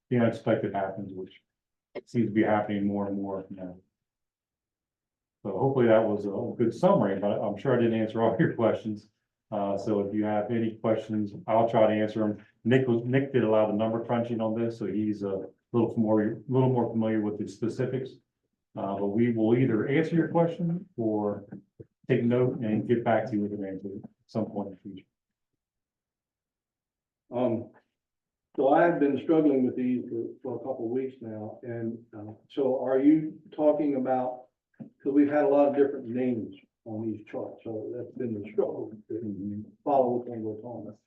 the unexpected happens, which seems to be happening more and more now. So hopefully that was a good summary, but I'm sure I didn't answer all your questions. So if you have any questions, I'll try to answer them. Nick did a lot of the number crunching on this, so he's a little more familiar with the specifics. But we will either answer your question or take note and get back to you with an answer at some point in the future. So I've been struggling with these for a couple of weeks now, and so are you talking about, because we've had a lot of different names on these charts, so that's been the struggle to follow what we're talking about.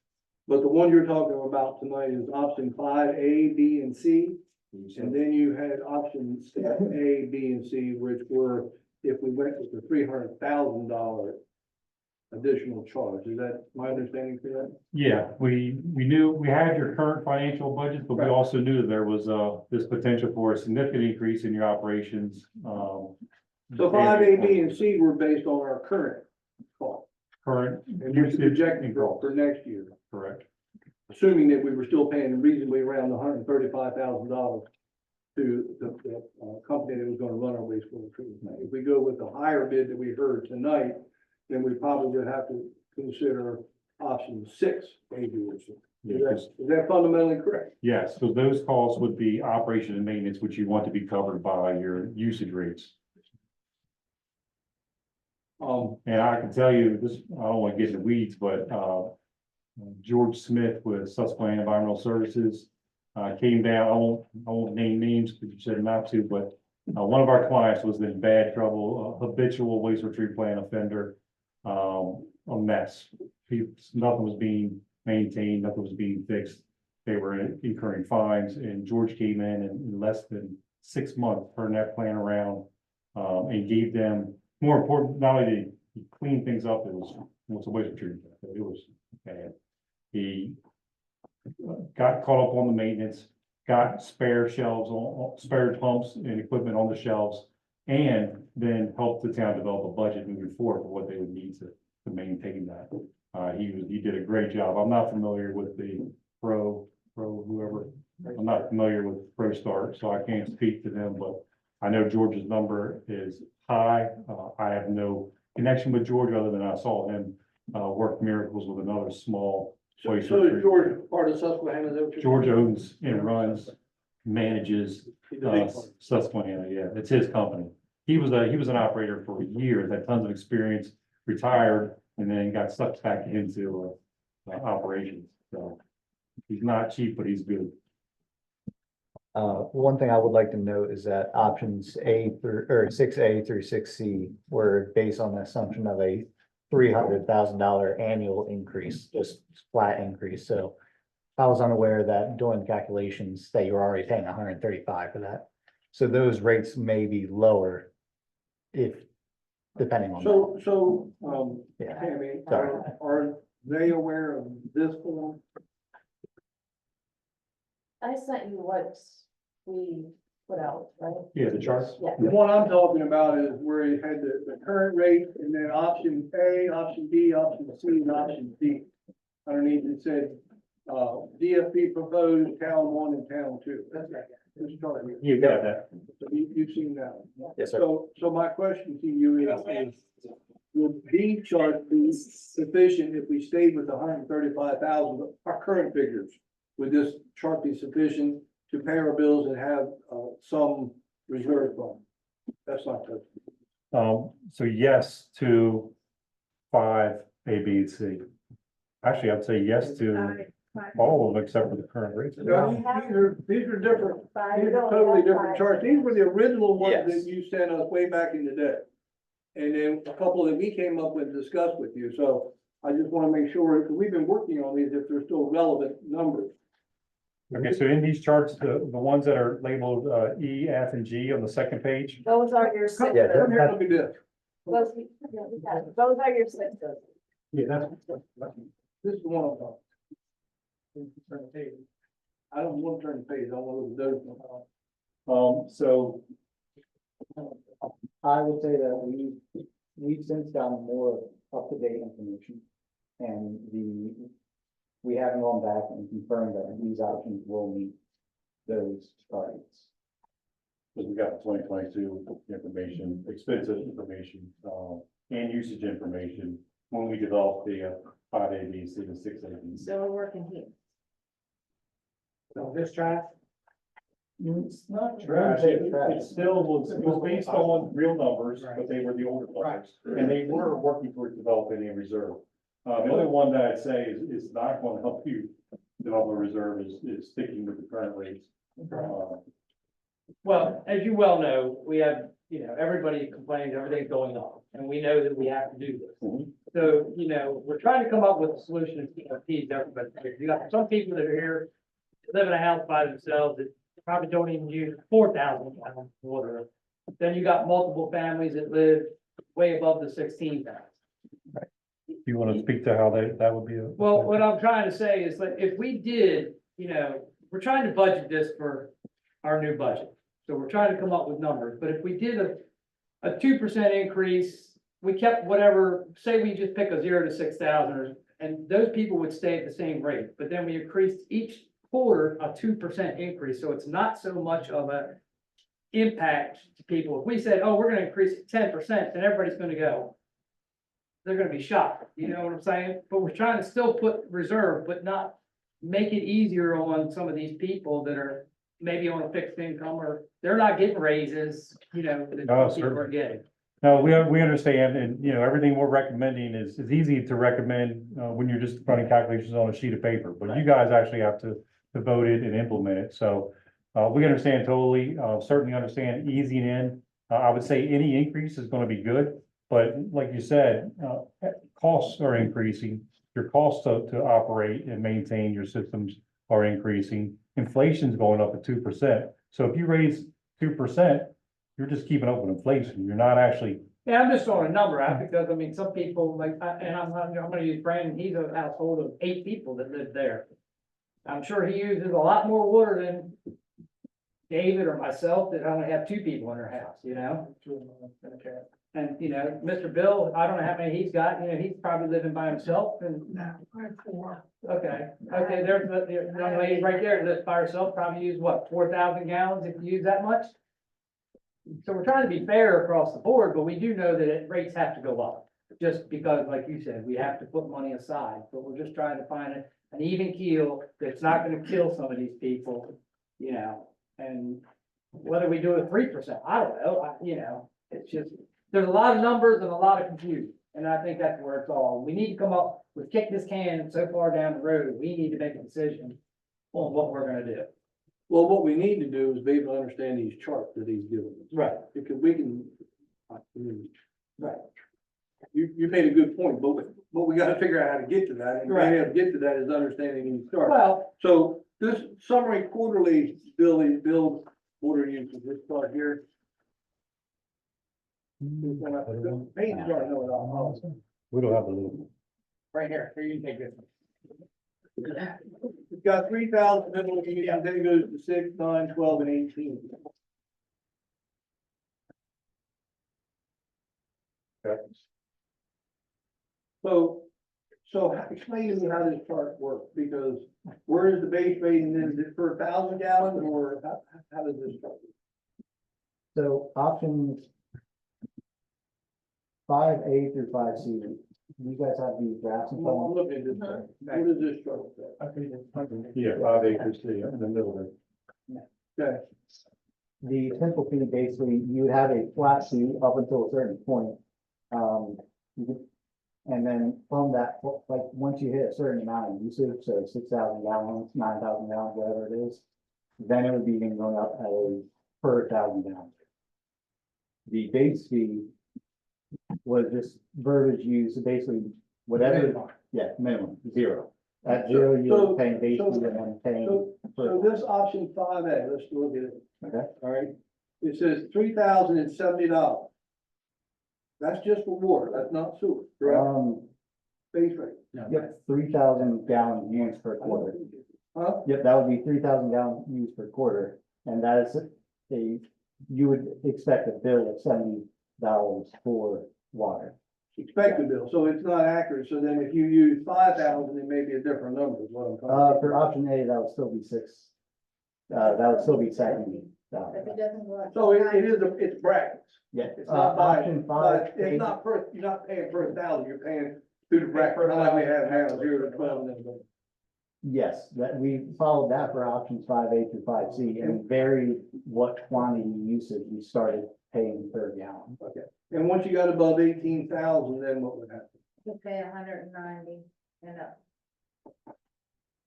But the one you're talking about tonight is option 5A, B, and C. And then you had options A, B, and C, which were if we went with the $300,000 additional charge. Is that my understanding correct? Yeah, we knew we had your current financial budget, but we also knew that there was this potential for a significant increase in your operations. So 5A, B, and C were based on our current cost. Current And you're projecting for next year. Correct. Assuming that we were still paying reasonably around $135,000 to the company that was gonna run our wastewater treatment plant. If we go with the higher bid that we heard tonight, then we probably would have to consider option 6, A, B, or C. Is that fundamentally correct? Yes, so those costs would be operation and maintenance, which you want to be covered by your usage rates. And I can tell you this, I don't want to get in the weeds, but George Smith with Susquehanna Environmental Services came down. I won't name names because you said not to, but one of our clients was in bad trouble, a habitual wastewater treatment plant offender, a mess. Nothing was being maintained, nothing was being fixed. They were incurring fines, and George came in less than 6 months, turned that plan around. And gave them, more important, not only did he clean things up, it was a waste of treatment. It was bad. He got caught up on the maintenance, got spare shelves, spare pumps and equipment on the shelves. And then helped the town develop a budget moving forward for what they would need to maintain that. He did a great job. I'm not familiar with the whoever. I'm not familiar with ProStar, so I can't speak to them, but I know George's number is high. I have no connection with George other than I saw him work miracles with another small. So is George part of Susquehanna? Is that what you're George saying? owns and runs, manages He's a big part. Susquehanna, yeah, it's his company. He was an operator for years, had tons of experience, retired, and then got sucked back into operations. So he's not cheap, but he's good. One thing I would like to note is that options or 6A through 6C were based on the assumption of a $300,000 annual increase, just flat increase. So I was unaware that doing calculations that you're already paying 135 for that. So those rates may be lower if, depending on that. So, Yeah. Tammy, Sorry. are they aware of this form? I sent you what we put out, right? Yeah, the charts. Yeah. The one I'm talking about is where it had the current rate and then option A, option B, option C, and option D. Underneath it said, DFP proposed town 1 and town 2. That's right. This chart here. You got that. So you've seen that one. Yes, sir. So my question to you is, would B chart be sufficient if we stayed with 135,000, our current figures? Would this chart be sufficient to pay our bills and have, some reserve fund? That's not good. So yes to 5, A, B, and C. Actually, I'd say yes to all of them except for the current rates. Now, these are different, these are totally different charts. These were the original ones that Yes. you sent us way back in the day. And then a couple that we came up with and discussed with you. So I just want to make sure, because we've been working on these, if they're still relevant numbers. Okay, so in these charts, the ones that are labeled E, F, and G on the second page, Those are your Come six. Yeah, come here, look at this. Those are your sixes. yeah, that's, This is the one I'm talking. Turn the page. I don't want to turn the page, I want to look at those. So I would say that we've since gotten more up-to-date information. And we haven't gone back and confirmed that these options will meet those targets. because we got 2022 information, expensive information, and usage information when we developed the 5 A, B, C, and 6 A, B, C. So we're working here. So this track? It's not trash, it still was based on real numbers, but they were the older numbers, and they were working towards developing a reserve. The only one that I'd say is not going to help you develop a reserve is sticking with the current rates. Well, as you well know, we have, everybody complains, everything's going on, and we know that we have to do this. Mhm. So, we're trying to come up with a solution to appease everybody. You got some people that are here, live in a house by themselves, that probably don't even use 4,000 gallons of water. Then you got multiple families that live way above the 16,000. Do you want to speak to how that would be? Well, what I'm trying to say is that if we did, we're trying to budget this for our new budget. So we're trying to come up with numbers, but if we did a 2% increase, we kept whatever, say we just pick a 0 to 6,000, and those people would stay at the same rate, but then we increased each quarter a 2% increase, so it's not so much of a impact to people. If we said, oh, we're gonna increase it 10%, then everybody's gonna go. They're gonna be shocked, you know what I'm saying? But we're trying to still put reserve, but not make it easier on some of these people that are maybe on a fixed income, or they're not getting raises, that Oh, some people are certainly. getting. No, we understand, and, everything we're recommending is easy to recommend, when you're just running calculations on a sheet of paper, but you guys actually have to vote it and implement it, so, we understand totally, certainly understand easing in. I would say any increase is gonna be good, but like you said, costs are increasing. Your costs to operate and maintain your systems are increasing. Inflation's going up at 2%. So if you raise 2%, you're just keeping up with inflation. You're not actually, Yeah, I'm just throwing a number out because I mean, some people like, and I'm gonna use Brandon, he's a household of 8 people that live there. I'm sure he uses a lot more water than David or myself that only have 2 people in their house, you know? And, you know, Mr. Bill, I don't know how many he's got, you know, he's probably living by himself and, No, I'm for. okay, there's the young lady right there that lives by herself, probably use what, 4,000 gallons if you use that much? So we're trying to be fair across the board, but we do know that rates have to go up. Just because, like you said, we have to put money aside, but we're just trying to find an even keel that's not gonna kill some of these people, you know? And whether we do it 3%, I don't know, you know, it's just, there's a lot of numbers and a lot of confusion. And I think that's where it's all, we need to come up, we've kicked this can so far down the road, we need to make a decision on what we're gonna do. Well, what we need to do is be able to understand these charts that he's giving us, Right. because we can. Right. You made a good point, but we gotta figure out how to get to that, and being able to get to that is understanding these charts. Well, So this summary quarterly bill water usage, this part here. Pages are, no, no, we don't have a little. right here you can take this. We've got 3,000 middle usage, then it goes to 6, 9, 12, and 18. So explain to me how this chart works, because where is the base rate, and then is it per 1,000 gallons, or how does this chart? So options 5A through 5C, you guys have these drafts in front I'm of looking at this chart. What does this chart say? Yeah, 5 acres there in the middle there. Okay, you. The simple fee, basically, you would have a flat fee up until a certain point. You could- And then from that, like, once you hit a certain amount of usage, so 6,000 gallons, 9,000 gallons, whatever it is, then it would be going up at a per 1,000 gallons. The base fee was just verbiage used, so basically, whatever, yeah, minimum, 0. At 0, you're paying base fee and then paying. so this option 5A, let's look at it. Okay. All right, it says $3,070. That's just for water, that's not sewer, correct? Base rate. Yep, 3,000 gallons used per quarter. Huh? Yep, that would be 3,000 gallons used per quarter, and that is you would expect a bill of $70 for water. Expected bill, so it's not accurate, so then if you use 5,000, it may be a different number, is what I'm talking For option A, that would still be that would still be $70. If it doesn't go up. So it is, it's brackets. Yeah, It's not by, option but 5. it's not per, you're not paying per 1,000, you're paying through the bracket, not like we have now, 0 to 12. and then- Yes, that we followed that for options 5A through 5C and varied what quantity usage you started paying per gallon. Okay, and once you got above 18,000, then what would happen? You pay 190 and up.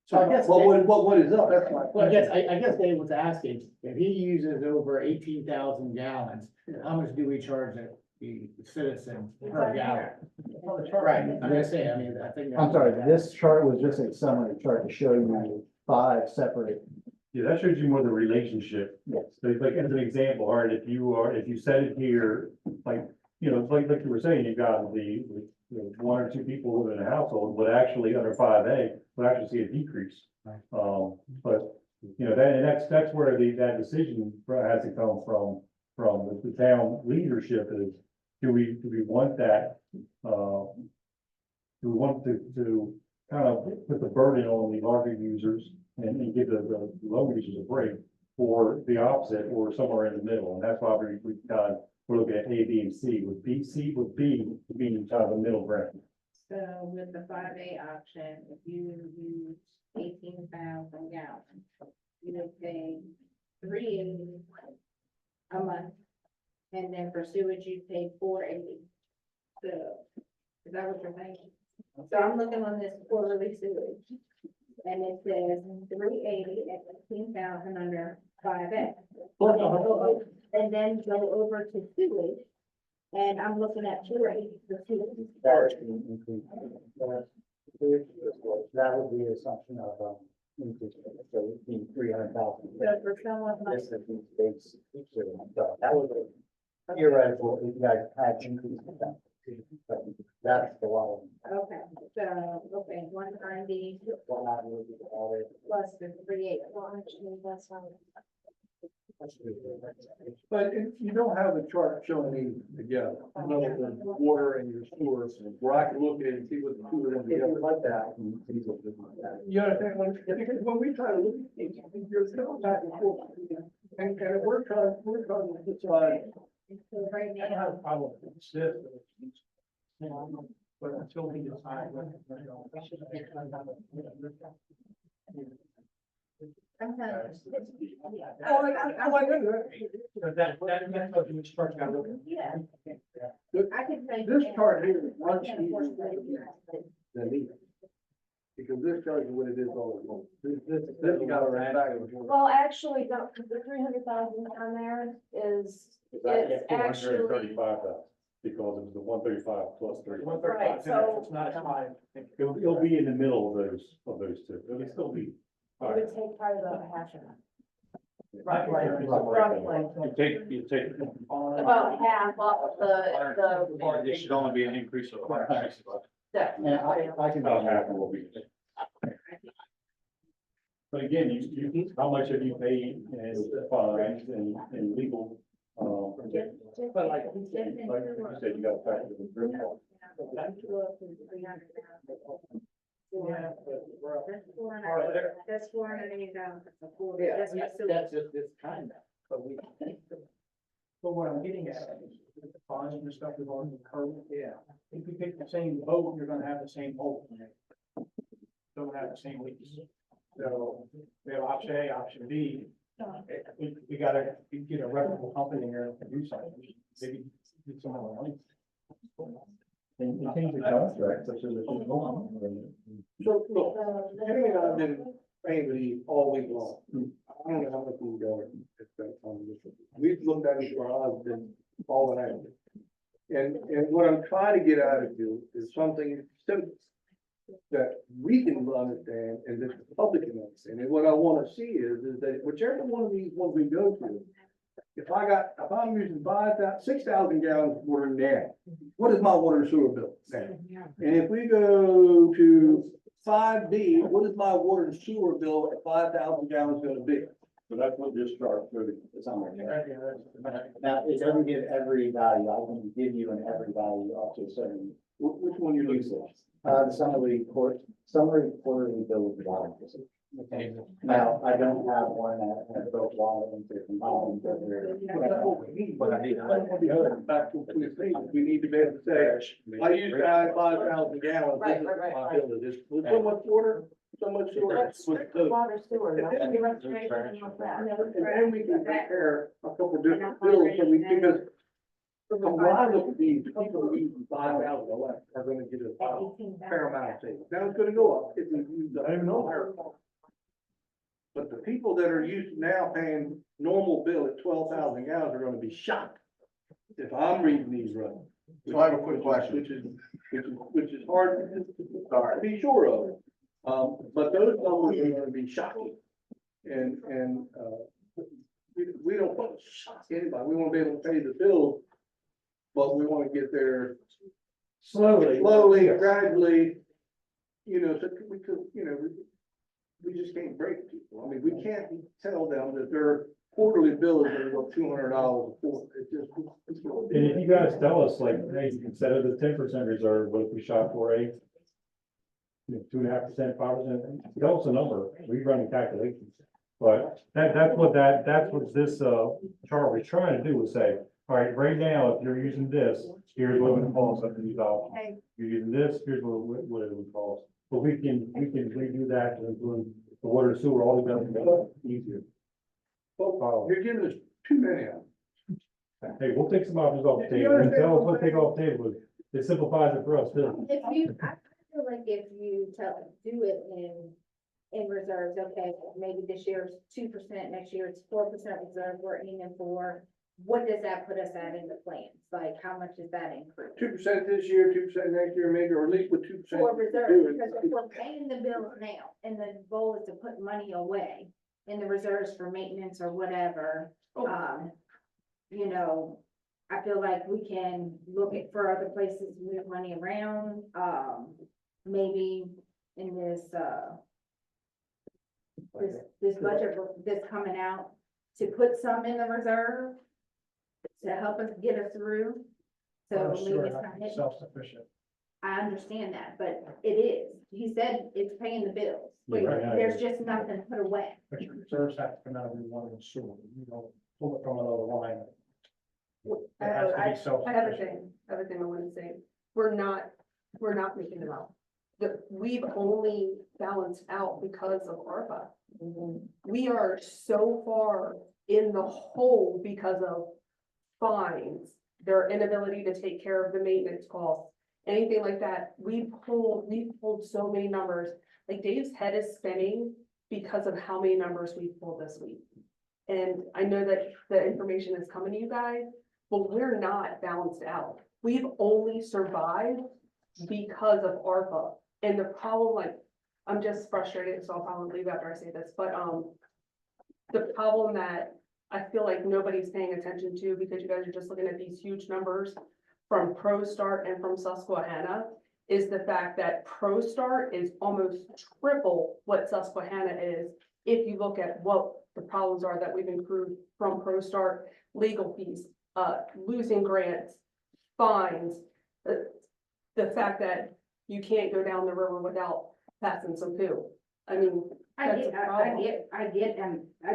So I guess, Well, what is up, that's my well, I guess, question. I guess Dave was asking, if he uses over 18,000 gallons, how much do we charge the citizen per gallon? Right, I'm gonna say, I mean, I think. I'm sorry, this chart was just a summary chart to show you 5 separate. Yeah, that shows you more the relationship. Yes. So like as an example, all right, if you set it here, like, you know, like you were saying, you've got the 1 or 2 people living in a household would actually under 5A, would actually see a decrease. But, you know, that's where that decision has to come from the town leadership is, do we want that, do we want to kind of put the burden on the larger users and give the low users a break, or the opposite, or somewhere in the middle? And that's why we're looking at A, B, and C, with B being kind of the middle ground. So with the 5A option, if you use 18,000 gallons, you would pay $380 a month. And then for sewage, you pay $480. So, is that what you're thinking? So I'm looking on this quarterly sewage. And it says 380 at 18,000 under 5A. And then go over to sewage. And I'm looking at 480 for sewage. That would be the assumption of, So it'd be 300,000. Yeah, for someone like- This is the base, so that was theoretical, if you guys had increased that. But that's the one. Okay, so, okay, 190 What happened with the audit. plus the 38, well, actually, that's fine. But you don't have a chart showing these together, you know, the water and your sewer, where I can look at it and see what the two of them If you together. like that, you can look at that. You understand, because when we try to look at these, you're still back and forth. And we're trying to decide. So right I don't now, have a problem with this. But until we decide. sometimes. That's what you start to look at. Yeah. I can say. This chart here is much easier than these. Because this tells you what it is all along. This got a back and forth. Well, actually, the 300,000 on there is, it's actually, Because it was the 135 plus 30. Right, so- It's not as high. It'll be in the middle of those two. It'll still be. it would take probably about half of that. Roughly. You take. About half of the. It should only be an increase of. And I can. About half of what we. But again, you, how much have you paid in fines and legal? But like, Like you said, you got factor the drip off. yeah. That's 480. That's just this kind of, but we. But what I'm getting at is the fines and the stuff we've already covered. Yeah. If you pick the same boat, you're gonna have the same hole. Don't have the same leaks. So we have option A, option B. We gotta get a reputable company here to do something. Maybe get some of the money. And change the contract, such as. So, look, Henry and I have been paying with these all week long. I don't know how much we go. We've looked at it for our eyes, been falling out. And what I'm trying to get out of you is something simple that we can understand and that the public can understand. And what I want to see is that whichever one of these ones we go to, if I'm using 6,000 gallons of water now, what is my water and sewer bill now? And if we go to 5B, what is my water and sewer bill at 5,000 gallons gonna be? So that's what this chart really is on there. Now, it doesn't give every value, I can give you an every value up to a certain. Which one you looking for? The summary quarterly bill of the bottom. Okay, now, I don't have one that has both water and combined. But I need, back to what we say, we need to be able to say, I use that 5,000 gallons, this is my bill, is this, with so much water, so much sewer. Water sewer, And then- nothing restoration like that. And then we can compare a couple different bills, so because from what I look at these, people who use 5,000 or less are gonna get a fair amount of savings. Now it's gonna go up if we use the. I don't even know. higher cost. But the people that are used to now paying normal bill at 12,000 gallons are gonna be shocked if I'm reading these right. So I have a quick question. Which is hard to be sure of. But those numbers are gonna be shocking. And, we don't want to shock anybody. We wanna be able to pay the bills. But we wanna get there slowly, gradually, so we could, we just can't break people. I mean, we can't tell them that their quarterly bill is gonna go $200 a quarter. It's And if you guys tell us like, hey, instead of the 10% reserve, what if we shot for a 2.5%, 5%, tell us a number, we run the calculations. But that's what this chart was trying to do, was say, all right, right now, if you're using this, here's what it would cost under these options. Okay. You're using this, here's what it would cost. But we can redo that to include the water and sewer, all together, easier. Well, you're giving us too many of them. Hey, we'll take some options off the table, and tell us what to take off the table, it simplifies it for us too. If you, I feel like if you do it in reserves, okay, maybe this year it's 2%, next year it's 4% reserve we're aiming for. what does that put us at in the plans? Like, how much is that increase? 2% this year, 2% next year, maybe, or at least with 2%. For do reserve, it. because if we're paying the bills now, and the goal is to put money away in the reserves for maintenance or whatever, you know, I feel like we can look at for other places, to move money around, maybe in this budget that's coming out, to put some in the reserve to help us get us through. So maybe it's not hitting. Self-sufficient. I understand that, but it is. He said it's paying the bills. Wait, Yeah. there's just nothing put away. But your reserves have to come out of your water and sewer, you don't pull it from another line. It has to be I have a self-sufficient. thing, I want to say, we're not making them out. We've only balanced out because of ARPA. We are so far in the hole because of fines, their inability to take care of the maintenance costs, anything like that. We've pulled so many numbers, like Dave's head is spinning because of how many numbers we've pulled this week. And I know that the information is coming to you guys, but we're not balanced out. We've only survived because of ARPA. And the problem, like, I'm just frustrated, so I'll probably leave after I say this, but, the problem that I feel like nobody's paying attention to, because you guys are just looking at these huge numbers from ProStart and from Susquehanna, is the fact that ProStart is almost triple what Susquehanna is. If you look at what the problems are that we've accrued from ProStart, legal fees, losing grants, fines, the fact that you can't go down the river without passing some poo. I mean, I that's a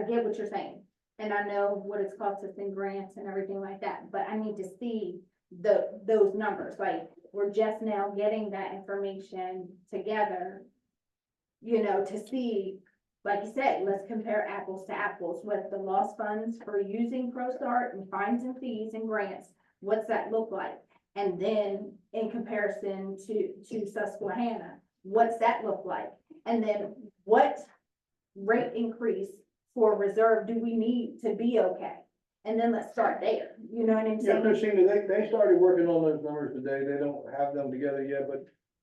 get what you're saying. And I know what it's cost us in grants and everything like that, but I need to see those numbers, like, we're just now getting that information together. You know, to see, like you said, let's compare apples to apples with the lost funds for using ProStart and fines and fees and grants. What's that look like? And then in comparison to Susquehanna, what's that look like? And then what rate increase for reserve do we need to be okay? And then let's start there, you know what I'm Yeah, saying? Christina, they started working on those numbers today. They don't have them together yet,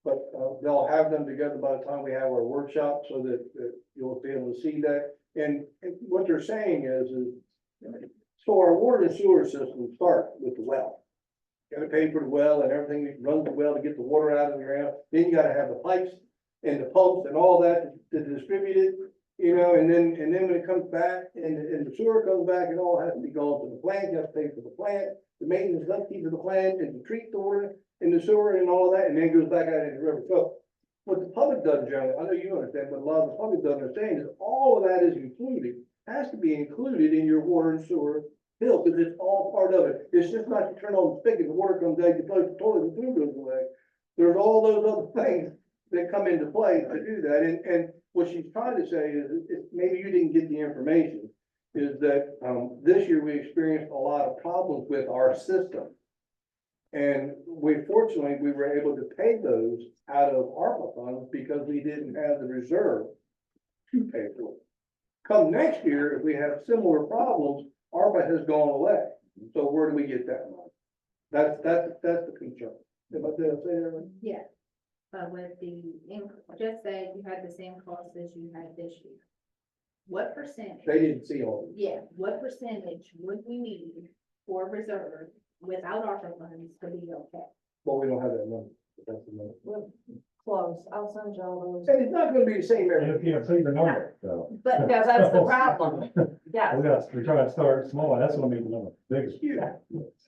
but they'll have them together by the time we have our workshop, so that you'll be able to see that. And what they're saying is so our water and sewer system start with the well. Gotta pay for the well and everything that runs the well to get the water out of the ground. Then you gotta have the pipes and the pumps and all that to distribute it, you know, and then when it comes back and the sewer comes back, it all has to be gone to the plant. You have to pay for the plant, the maintenance, upkeep of the plant, and to treat the water in the sewer and all that, and then it goes back out into the river. So what the public doesn't generally, I know you understand, but a lot of the public doesn't understand is all of that is included, has to be included in your water and sewer bill, because it's all part of it. It's just not you turn on the spigot, the water comes out, you flush the toilet, the food goes away. There's all those other things that come into play to do that. And what she's trying to say is maybe you didn't get the information, is that this year we experienced a lot of problems with our system. And fortunately, we were able to pay those out of ARPA funds because we didn't have the reserve to pay for it. Come next year, if we have similar problems, ARPA has gone away. So where do we get that money? That's the concern. Did I say that right? Yeah, but with just say you had the same cost as you had this year. What percentage? They didn't see all of it. Yeah, what percentage would we need for reserve without ARPA funds to be okay? Well, we don't have that number. But that's the number. Close, I'll send you all those. And it's not gonna be the same every year. Yeah, bigger number, so. But Yeah, that's the problem. Yeah. We're trying to start small, that's what makes the number bigger. Yeah.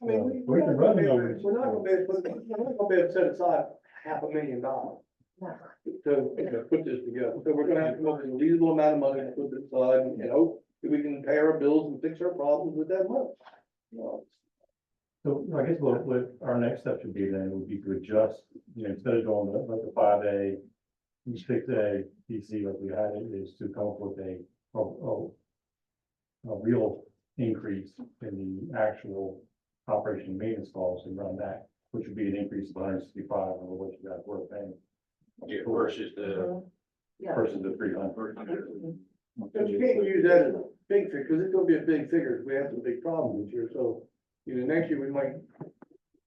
I mean, We we're can not run gonna be able, numbers. we're not gonna be able to set aside $500,000 to put this together. So we're gonna have to come up with a reasonable amount of money to put this aside and hope that we can pay our bills and fix our problems with that money. Well, So I guess what our next step should be then would be to adjust, instead of doing the 5A, 6A, PC like we had it, is to come up with a real increase in the actual operation and maintenance costs and run that, which would be an increase of 165 over what you guys were paying. Yeah, versus the Yeah. Versus the 300. But you can't use that as a big figure, because it's gonna be a big figure, if we have some big problems this year, so, next year we might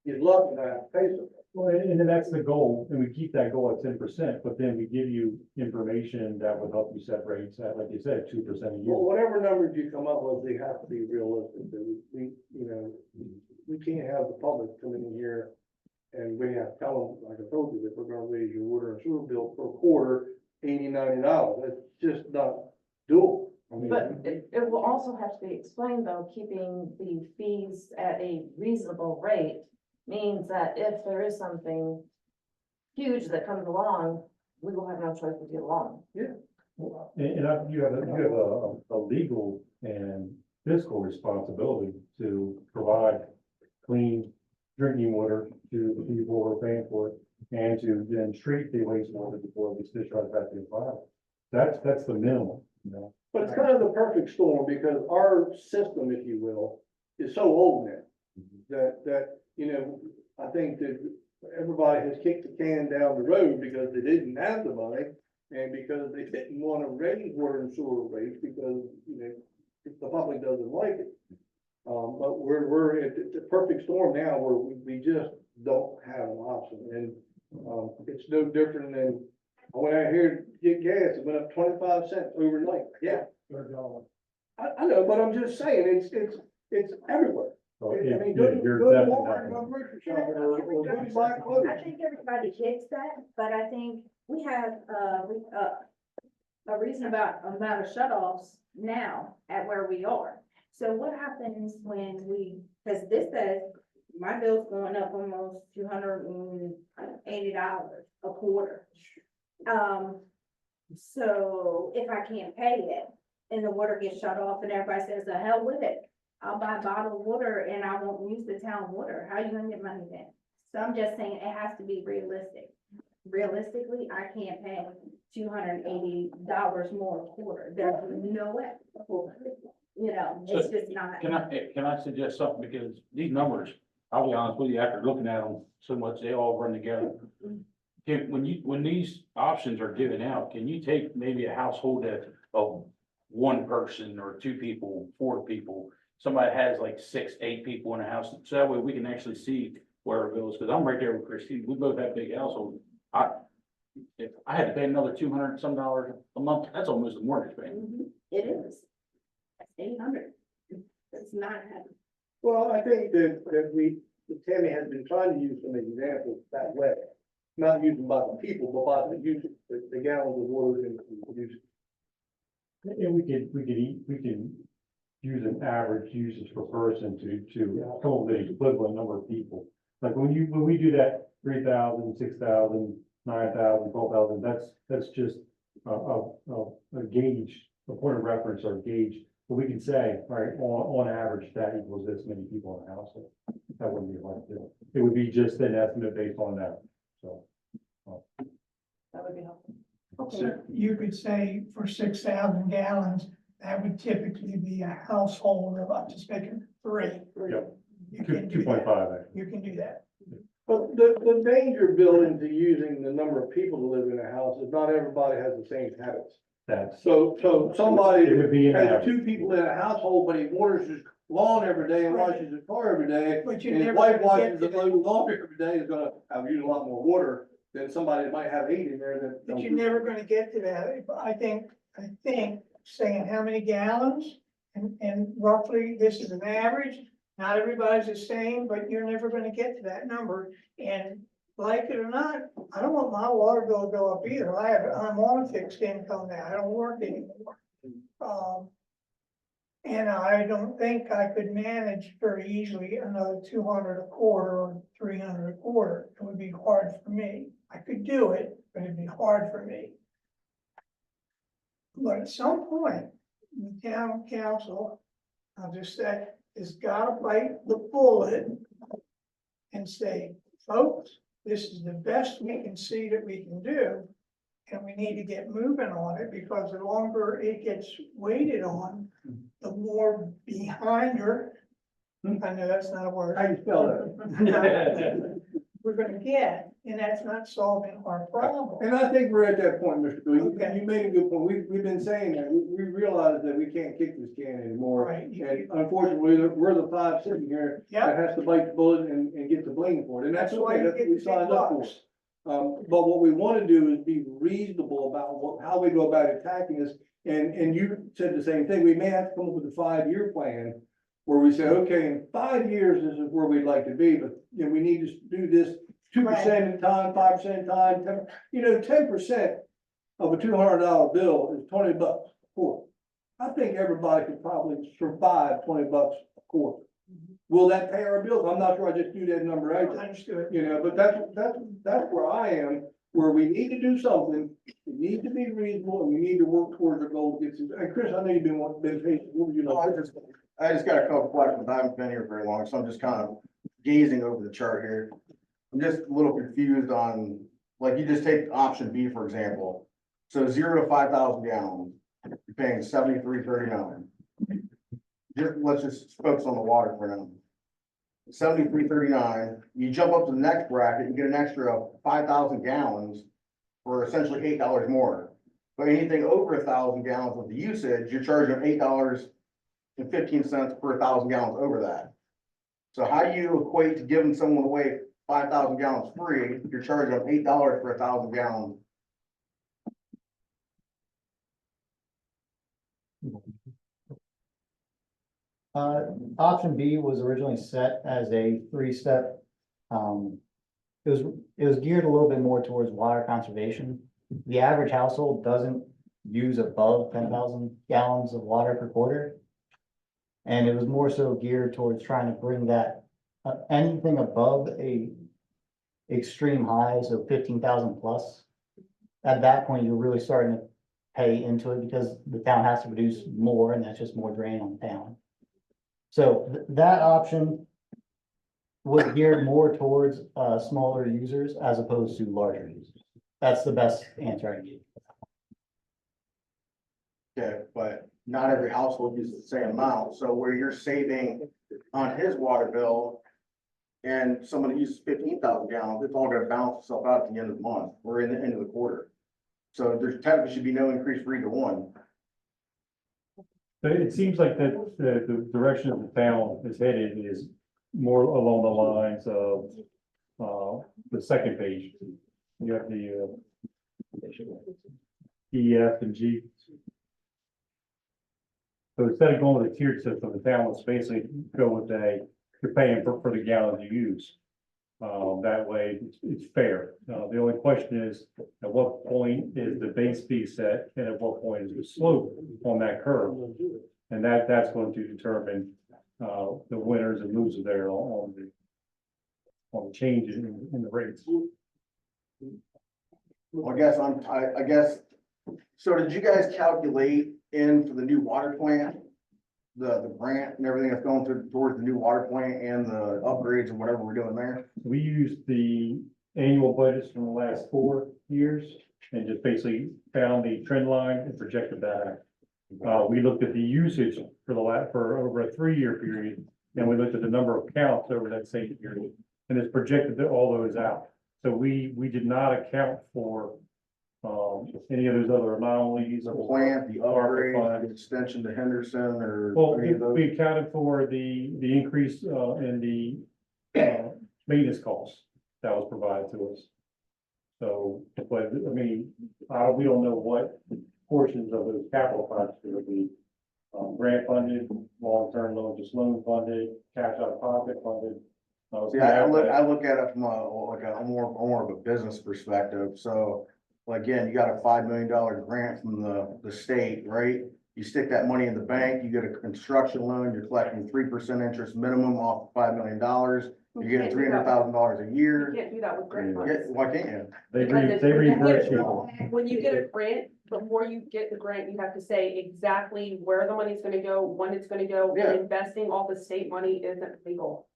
get lucky and not have to pay something. Well, and then that's the goal, and we keep that goal at 10%, but then we give you information that would help you set rates at, like you said, 2% a Well, year. whatever numbers you come up with, they have to be realistic, we can't have the public coming in here and we have to tell them, like I told you, that we're gonna raise your water and sewer bill per quarter $80, $90, that's just not doable. I mean, But it will also have to be explained, though, keeping the fees at a reasonable rate means that if there is something huge that comes along, we will have no choice but to get along. You have a legal and fiscal responsibility to provide clean drinking water to the people who are paying for it, and to then treat the wastewater before we discharge back to the environment. That's the minimum, But it's kind of the perfect storm, because our system, if you will, is so old now. That, I think that everybody has kicked the can down the road because they didn't have the money. And because they didn't want to raise water and sewer rates, because, the public doesn't like it. But we're at the perfect storm now where we just don't have an option, and, it's no different than, I went out here to get gas, it went up 25 cents overnight, yeah. I know, but I'm just saying, it's everywhere. So I if mean, you're go to definitely Walmart, go grocery shopping, or go buy clothes. I think everybody gets that, but I think we have, a reason about amount of shut-offs now at where we are. So what happens when cause this says, my bill's going up almost $280 a quarter. So if I can't pay it and the water gets shut off and everybody says, the hell with it, I'll buy bottled water and I won't use the town water. How are you gonna get money then? So I'm just saying it has to be realistic. Realistically, I can't pay $280 more a quarter. There's no way. It's just not. Can I suggest something, because these numbers, I'll be honest with you, after looking at them so much, they all run together. When these options are given out, can you take maybe a household of one person or two people, 4 people, somebody has like 6, 8 people in a house, so that way we can actually see where it goes, because I'm right there with Christine, we both have big households. If I had to pay another $200 some a month, that's almost a mortgage payment. It is. That's 800. It's not happening. Well, I think that Tammy has been trying to use some examples that way, not using by the people, but by the use, the gallons of water and use. And we can use an average usage per person to come up with the equivalent number of people. Like when we do that 3,000, 6,000, 9,000, 12,000, that's just a gauge, a point of reference or gauge. But we can say, all right, on average, that equals this many people in a household. That wouldn't be hard to do. It would be just an estimate based on that, so. That would be helpful. So you could say for 6,000 gallons, that would typically be a household of, I'm just making 3. Yep. You can do 2.5, that. actually. You can do that. But the danger built into using the number of people to live in a house is not everybody has the same habits. That's, So somebody it would be an has average. 2 people in a household, but he waters his lawn every day and washes his car every day. But you're And his never wife gonna get washes the to that. lawn every day, is gonna have used a lot more water than somebody that might have 8 in there that. But you're never gonna get to that. I think saying how many gallons and roughly this is an average. Not everybody's the same, but you're never gonna get to that number. And like it or not, I don't want my water bill to go up either. I'm on a fixed income now. I don't work anymore. And I don't think I could manage very easily another 200 a quarter or 300 a quarter. It would be hard for me. I could do it, but it'd be hard for me. But at some point, the town council, I'll just say, has got to bite the bullet and say, folks, this is the best we can see that we can do. And we need to get moving on it, because the longer it gets waited on, the more behind her. I know that's not a word. How you spell that? we're gonna get, and that's not solving our problem. And I think we're at that point, Mr. Bill. Okay. You made a good point. We've been saying that. We realize that we can't kick this can anymore. Right. And unfortunately, we're the five sitting here that has to bite the bullet and get the blame for it. And that's That's why okay. you That's get what we the signed big up for. bucks. But what we want to do is be reasonable about how we go about attacking this. And you said the same thing. We may have to come up with a 5-year plan where we say, okay, in 5 years, this is where we'd like to be, but you know, we need to do this 2% at a time, 5% at a time, 10% of a $200 bill is $20 a quarter. I think everybody could probably survive $20 a quarter. Will that pay our bills? I'm not sure. I just threw that number out there. Understood. You know, but that's where I am, where we need to do something. We need to be reasonable and we need to work towards our goal to get to. And Chris, I know you've been patient. What would you like? I just got a couple questions. I haven't been here very long, so I'm just kind of gazing over the chart here. I'm just a little confused on, like, you just take option B, for example. So 0 to 5,000 gallons, you're paying $73.39. Let's just focus on the water for now. $73.39, you jump up to the next bracket, you get an extra 5,000 gallons for essentially $8 more. But anything over 1,000 gallons with the usage, you're charging $8.15 per 1,000 gallons over that. So how do you equate to giving someone away 5,000 gallons free if you're charging them $8 for 1,000 gallons? Option B was originally set as a 3-step. It was geared a little bit more towards water conservation. The average household doesn't use above 10,000 gallons of water per quarter. And it was more so geared towards trying to bring that, anything above a extreme high, so 15,000 plus. At that point, you're really starting to pay into it because the town has to produce more and that's just more drain on the town. So that option was geared more towards smaller users as opposed to larger users. That's the best answer I can give. Okay, but not every household uses the same amount, so where you're saving on his water bill and someone that uses 15,000 gallons, it's all gonna balance itself out at the end of the month or in the end of the quarter. So there's technically should be no increase for either one. But it seems like that the direction of the town is headed is more along the lines of, the second page. You have the, E, F, and G. So instead of going with a tiered system, the town was basically go with you're paying for the gallons you use. That way it's fair. The only question is, at what point is the base fee set and at what point is the slope on that curve? And that's going to determine, the winners and losers there on the change in the rates. Well, I guess, so did you guys calculate in for the new water plant? The grant and everything that's going towards the new water plant and the upgrades and whatever we're doing there? We used the annual budgets from the last 4 years and just basically found the trend line and projected that out. We looked at the usage for over a 3-year period, and we looked at the number of counts over that same period, and it's projected all those out. So we did not account for any of those other anomalies. The plant, the upgrade, the extension to Henderson or Well, any of those? we accounted for the increase in the maintenance costs that was provided to us. So, but I mean, we don't know what portions of those capital projects are gonna be grant funded, long-term loan, just loan funded, cash out of pocket funded. See, I look at it from a more of a business perspective. So, well, again, you got a $5 million grant from the state, right? You stick that money in the bank, you get a construction loan, you're collecting 3% interest minimum off $5 million. You're getting $300,000 a year. You can't do that with grant funds. Why can't you? They reimburse you. When you get a grant, before you get the grant, you have to say exactly where the money's gonna go, when it's gonna go, Yeah. and investing all the state money isn't legal.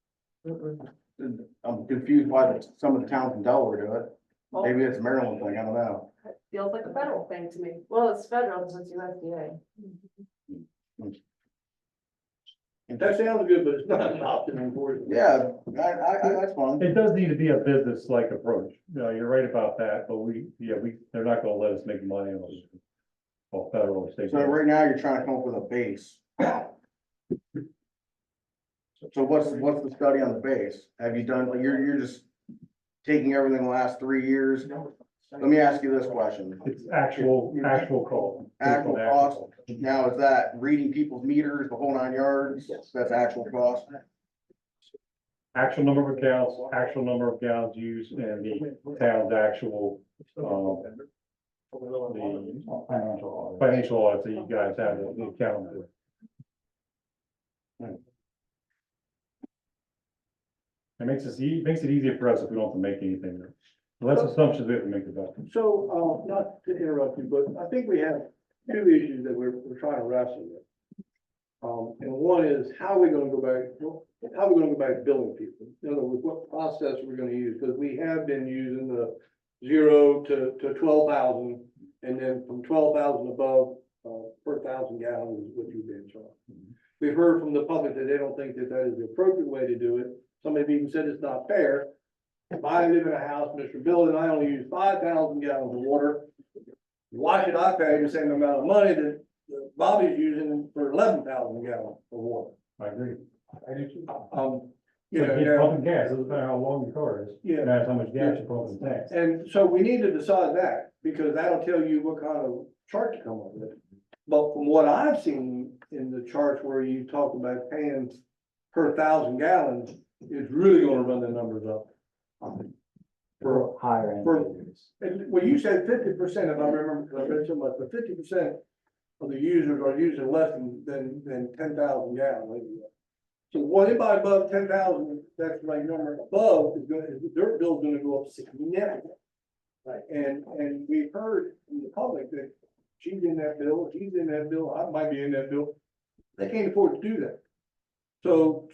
I'm confused why some of the towns in Delaware do it. Well, Maybe it's a Maryland thing, I don't know. it feels like a federal thing to me. Well, it's federal, because it's USDA. That sounds good, but it's not an option, unfortunately. Yeah, that's fine. It does need to be a business-like approach. No, you're right about that, but they're not gonna let us make money on it. Well, federal or state. So right now, you're trying to come up with a base. So what's the study on the base? Have you done, like, you're just taking everything the last 3 years? Let me ask you this question. It's actual cost. Actual cost, now is that reading people's meters, the whole 9 yards? That's actual cost? Actual number of accounts, actual number of gallons used, and the town's actual, the financial audits that you guys have, the account. It makes it easier for us if we don't have to make anything. The less assumptions we have to make, the better. So, not to interrupt you, but I think we have two issues that we're trying to wrestle with. And one is how are we gonna go back to billing people? In other words, what process we're gonna use, because we have been using the 0 to 12,000, and then from 12,000 above, per 1,000 gallons is what you've been charged. We've heard from the public that they don't think that that is the appropriate way to do it. Some have even said it's not fair. If I live in a house, Mr. Bill, and I only use 5,000 gallons of water, why should I pay the same amount of money that Bobby's using for 11,000 gallons of water? I agree. You know, It's now- pumping gas, doesn't matter how long your car is. Yeah. That's how much gas you pump in the tank. And so we need to decide that, because that'll tell you what kind of chart to come up with. But from what I've seen in the charts where you talk about paying per 1,000 gallons, it's really gonna run the numbers up. For higher end. For- users. And well, you said 50%, if I remember, because I read so much, but 50% of the users are using less than 10,000 gallons. So what anybody above 10,000, that's my number above, their bill's gonna go up significantly. Right, and we've heard from the public that she's in that bill, he's in that bill, I might be in that bill. They can't afford to do that. So,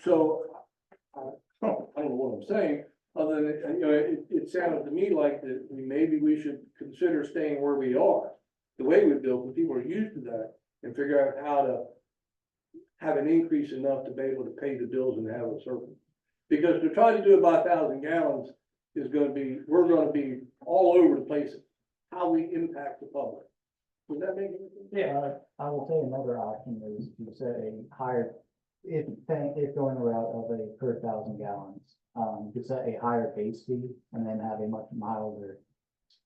I don't know what I'm saying, other than, you know, it sounded to me like that maybe we should consider staying where we are. The way we build, when people are used to that, and figure out how to have an increase enough to be able to pay the bills and have a certain. Because to try to do it by 1,000 gallons is gonna be, we're gonna be all over the place, how we impact the public. Does that make any sense? Yeah. I will say another option is to set a higher, if going the route of a per 1,000 gallons, you could set a higher base fee and then have a much milder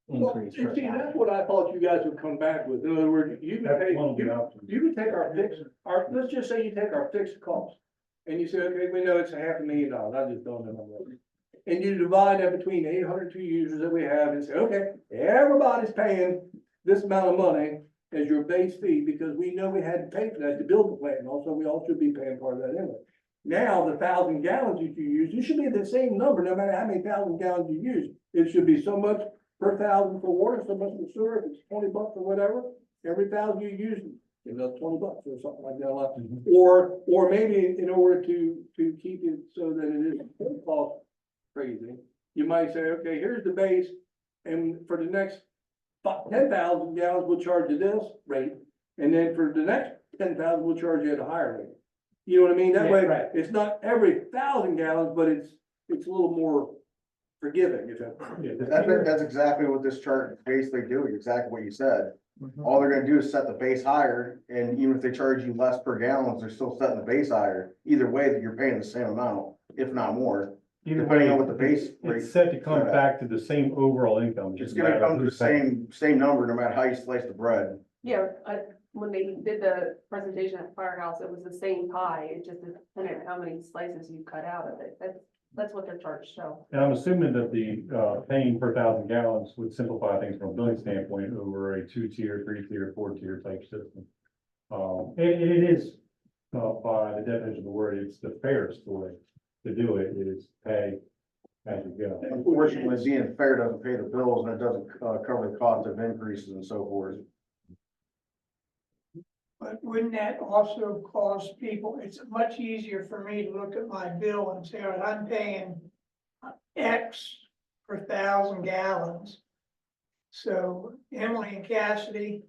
Well, increase. you per see, gallon. that's what I thought you guys would come back with. In other words, you can That's take, one of the options. you can take let's just say you take our fixed cost. And you say, okay, we know it's $500,000, I just don't know. And you divide that between 802 users that we have and say, okay, everybody's paying this amount of money as your base fee, because we know we had to pay for that to build the plant, and also we all should be paying part of that anyway. Now, the 1,000 gallons that you use, it should be the same number, no matter how many 1,000 gallons you use. It should be so much per 1,000 for water, so much for sewer, if it's $20 or whatever, every 1,000 you use, $20 or something like that. Or maybe in order to keep it so that it isn't cost crazy, you might say, okay, here's the base, and for the next 10,000 gallons, we'll charge you this rate, and then for the next 10,000, we'll charge you at a higher rate. You know what I mean? That Yeah, way, right. it's not every 1,000 gallons, but it's a little more forgiving, if that. That's exactly what this chart is basically doing, exactly what you said. All they're gonna do is set the base higher, and even if they charge you less per gallons, they're still setting the base higher. Either way, that you're paying the same amount, if not more. Either Depending way, on what the base rate. it's set to come back to the same overall income. It's just gonna matter come to the who's paying. same number, no matter how you slice the bread. Yeah, when they did the presentation at the firehouse, it was the same pie, it just depended on how many slices you cut out of it, that's what their charts show. And I'm assuming that the paying per 1,000 gallons would simplify things from a billing standpoint over a 2-tier, 3-tier, 4-tier type system. It is, by the definition of the word, it's the fairest way to do it, is pay as you go. Unfortunately, being fair doesn't pay the bills, and it doesn't cover the cost of increases and so forth. But wouldn't that also cause people, it's much easier for me to look at my bill and say, all right, I'm paying X per 1,000 gallons. So Emily and Cassidy,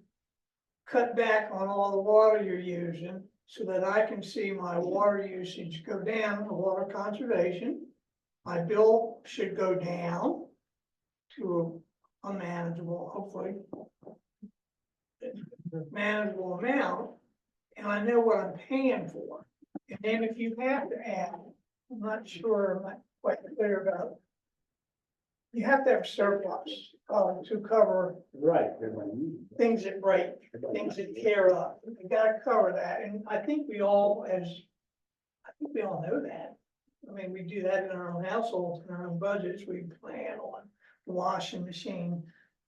cut back on all the water you're using so that I can see my water usage go down, the water conservation. My bill should go down to a manageable, hopefully, manageable amount, and I know what I'm paying for. And then if you have to add, I'm not sure, I'm not quite clear about. You have to have surplus, to cover Right. things that break, things that tear up. You gotta cover that, and I think we all know that. I mean, we do that in our own households, in our own budgets, we plan on the washing machine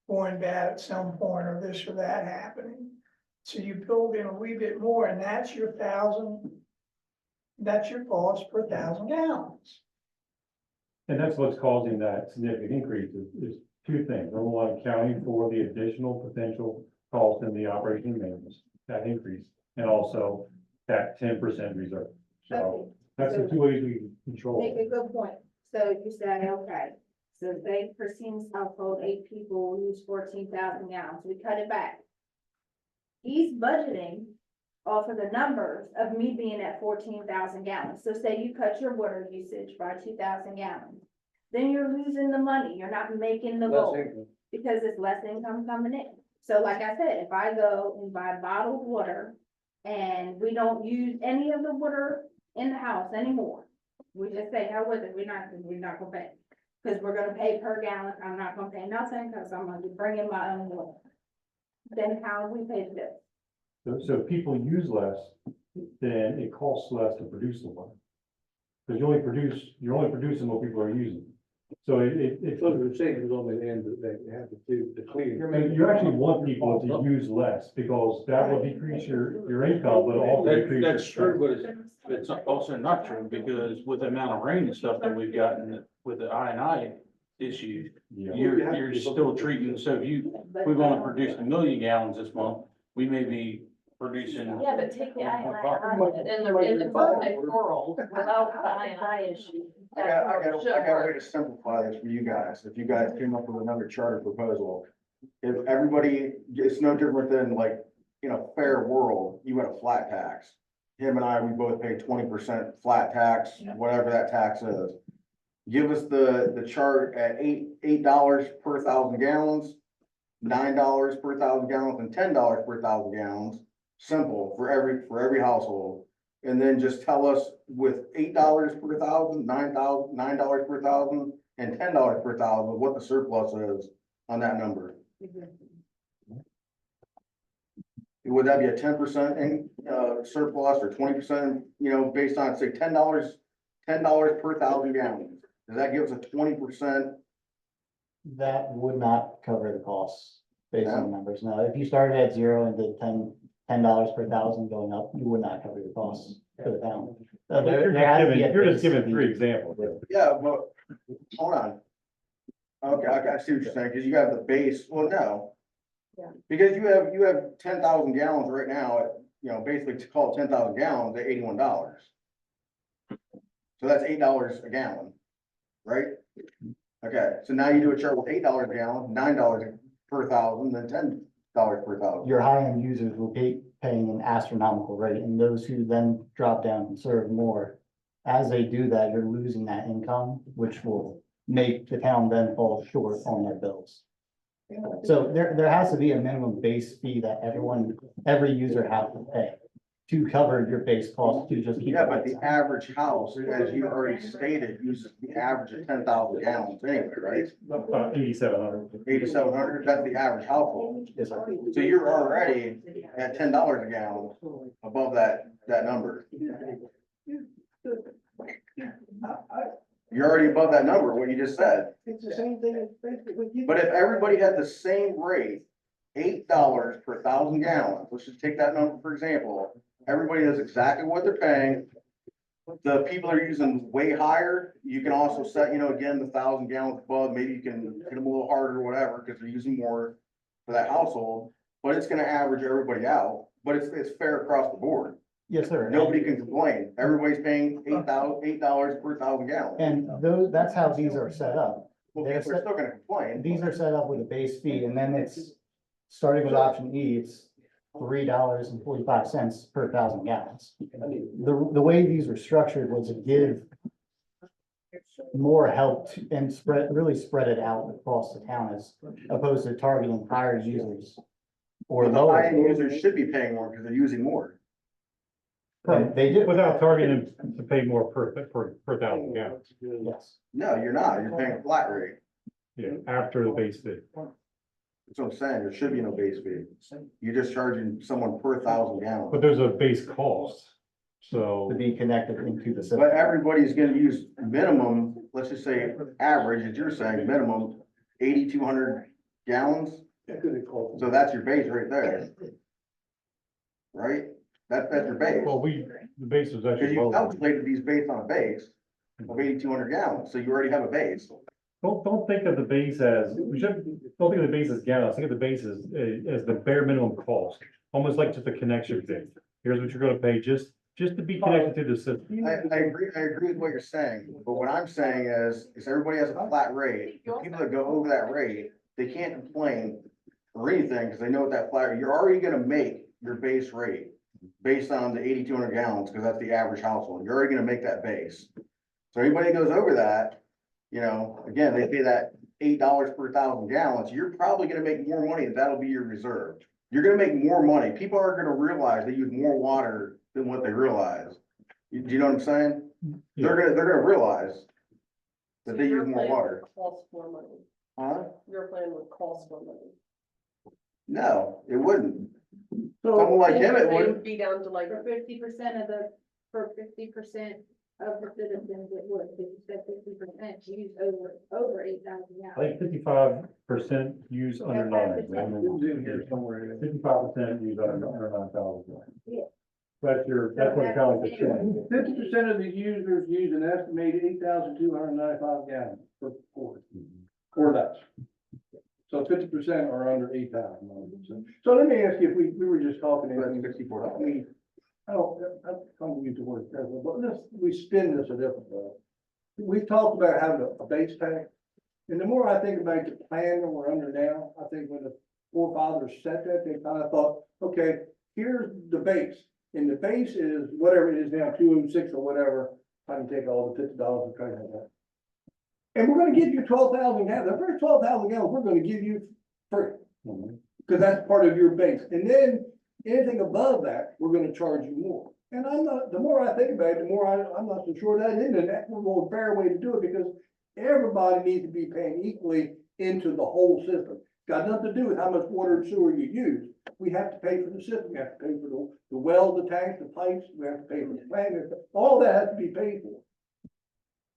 going bad at some point, or this or that happening. So you build in a wee bit more, and that's your cost per 1,000 gallons. And that's what's causing that significant increase is two things. Number one, accounting for the additional potential cost in the operation and maintenance, that increase, and also that 10% reserve. So that's the two ways we can control Make it. a good point. So you say, okay, so say for Seam's household, 8 people use 14,000 gallons, we cut it back. He's budgeting off of the numbers of me being at 14,000 gallons. So say you cut your water usage by 2,000 gallons. Then you're losing the money. You're not making the goal because it's less income coming in. So like I said, if I go and buy bottled water and we don't use any of the water in the house anymore, we just say, hell with it, we're not gonna pay. Cause we're gonna pay per gallon. I'm not gonna pay nothing because I'm gonna be bringing my own water. Then how we pay the bill? So if people use less, then it costs less to produce the water. Because you're only producing what people are using. So it's what we're saying is only the end that they have to do to clean. you actually want people to use less because that will decrease your income, but also decrease. your That's true, expense. but it's also not true because with the amount of rain and stuff that we've gotten with the I issue, Yeah. you're still treating, so we want to produce 1 million gallons this month, we may be producing. Yeah, but take the in the public world, without the I issue. I got a way to simplify this for you guys, if you guys came up with another charter proposal. If everybody, it's no different than like, in a fair world, you had a flat tax. Him and I, we both pay 20% flat tax, whatever that tax is. Give us the chart at $8 per 1,000 gallons, $9 per 1,000 gallons, and $10 per 1,000 gallons. Simple for every household. And then just tell us with $8 per 1,000, $9 per 1,000, and $10 per 1,000, what the surplus is on that number. Would that be a 10% in surplus or 20%, based on, say, $10 per 1,000 gallons? Does that give us a 20%? That would not cover the costs based on the numbers. Now, if you started at zero and did $10 per 1,000 going up, you would not cover the costs for the town. You're just giving 3 examples. Yeah, but, hold on. Okay, I see what you're saying, because you have the base, well, no. Yeah. Because you have 10,000 gallons right now, basically to call it 10,000 gallons at $81. So that's $8 a gallon, right? Okay, so now you do a chart with $8 a gallon, $9 per 1,000, then $10 per 1,000. Your high-end users will be paying an astronomical rate, and those who then drop down and serve more. As they do that, you're losing that income, which will make the town then fall short on their bills. So there has to be a minimum base fee that every user has to pay to cover your base cost to just keep. Yeah, but the average house, as you already stated, uses the average of 10,000 gallons anyway, right? 8,700. 8,700, that's the average household. Yes, sir. So you're already at $10 a gallon above that number. You're already above that number, what you just said. It's the same thing as basically. But if everybody had the same rate, $8 per 1,000 gallons, let's just take that number for example. Everybody knows exactly what they're paying. The people are using way higher. You can also set, again, the 1,000 gallons above, maybe you can hit them a little harder or whatever, because they're using more for that household. But it's gonna average everybody out, but it's fair across the board. Yes, sir. Nobody can complain. Everybody's paying $8 per 1,000 gallons. And that's how these are set up. Well, people are still gonna complain. These are set up with a base fee, and then it's starting with option E, it's $3.45 per 1,000 gallons. The way these were structured was to give more help and really spread it out across the town as opposed to targeting higher users or The lower. high-end users should be paying more because they're using more. Right, they do, Without targeting them to pay more per 1,000 gallons, yes. No, you're not. You're paying a flat rate. yeah, after the base fee. That's what I'm saying. There should be no base fee. You're just charging someone per 1,000 gallons. But there's a base cost, To so. be connected into the system. But everybody's gonna use minimum, let's just say average, as you're saying, minimum 8,200 gallons. So that's your base right there. Right? That's your base. Well, the base was Because actually you lower. calculated these based on a base of 8,200 gallons, so you already have a base. Don't think of the base as, don't think of the base as gallons, think of the base as the bare minimum cost, almost like just a connection fee. Here's what you're gonna pay just to be connected to the system. I agree with what you're saying, but what I'm saying is everybody has a flat rate. The people that go over that rate, they can't complain or anything, because they know what that flat, you're already gonna make your base rate based on the 8,200 gallons, because that's the average household. You're already gonna make that base. So anybody that goes over that, you know, again, they pay that $8 per 1,000 gallons, you're probably gonna make more money, and that'll be your reserve. You're gonna make more money. People are gonna realize they use more water than what they realize. Do you know what I'm saying? They're gonna realize that they use more water. Cost more money. Huh? Your plan would cost more money. No, it wouldn't. Someone like him, it would. Be down to like. For 50% of the, for 50% of the citizens, it would, if you said 50% use over 8,000 gallons. Like 55% use under nine. 55% use under 9,000. Yeah. That's what it counts as. 50% of the users use an estimated 8,295 gallons per quarter, or less. So 50% are under 8,000. So let me ask you, if we were just talking. That's $64. I mean, I don't use the word careful, but we spin this a different way. We've talked about having a base pay. And the more I think about the plan that we're under now, I think when the forefathers set that, they kind of thought, okay, here's the base. And the base is whatever it is now, 206 or whatever. I can take all the $50 and try that. And we're gonna give you 12,000 gallons. The first 12,000 gallons, we're gonna give you free. Because that's part of your base. And then anything above that, we're gonna charge you more. And the more I think about it, the more I'm not so sure that is an equitable, fair way to do it, because everybody needs to be paying equally into the whole system. Got nothing to do with how much water and sewer you use. We have to pay for the system. We have to pay for the well, the tanks, the pipes. We have to pay for the plant. All that has to be paid for.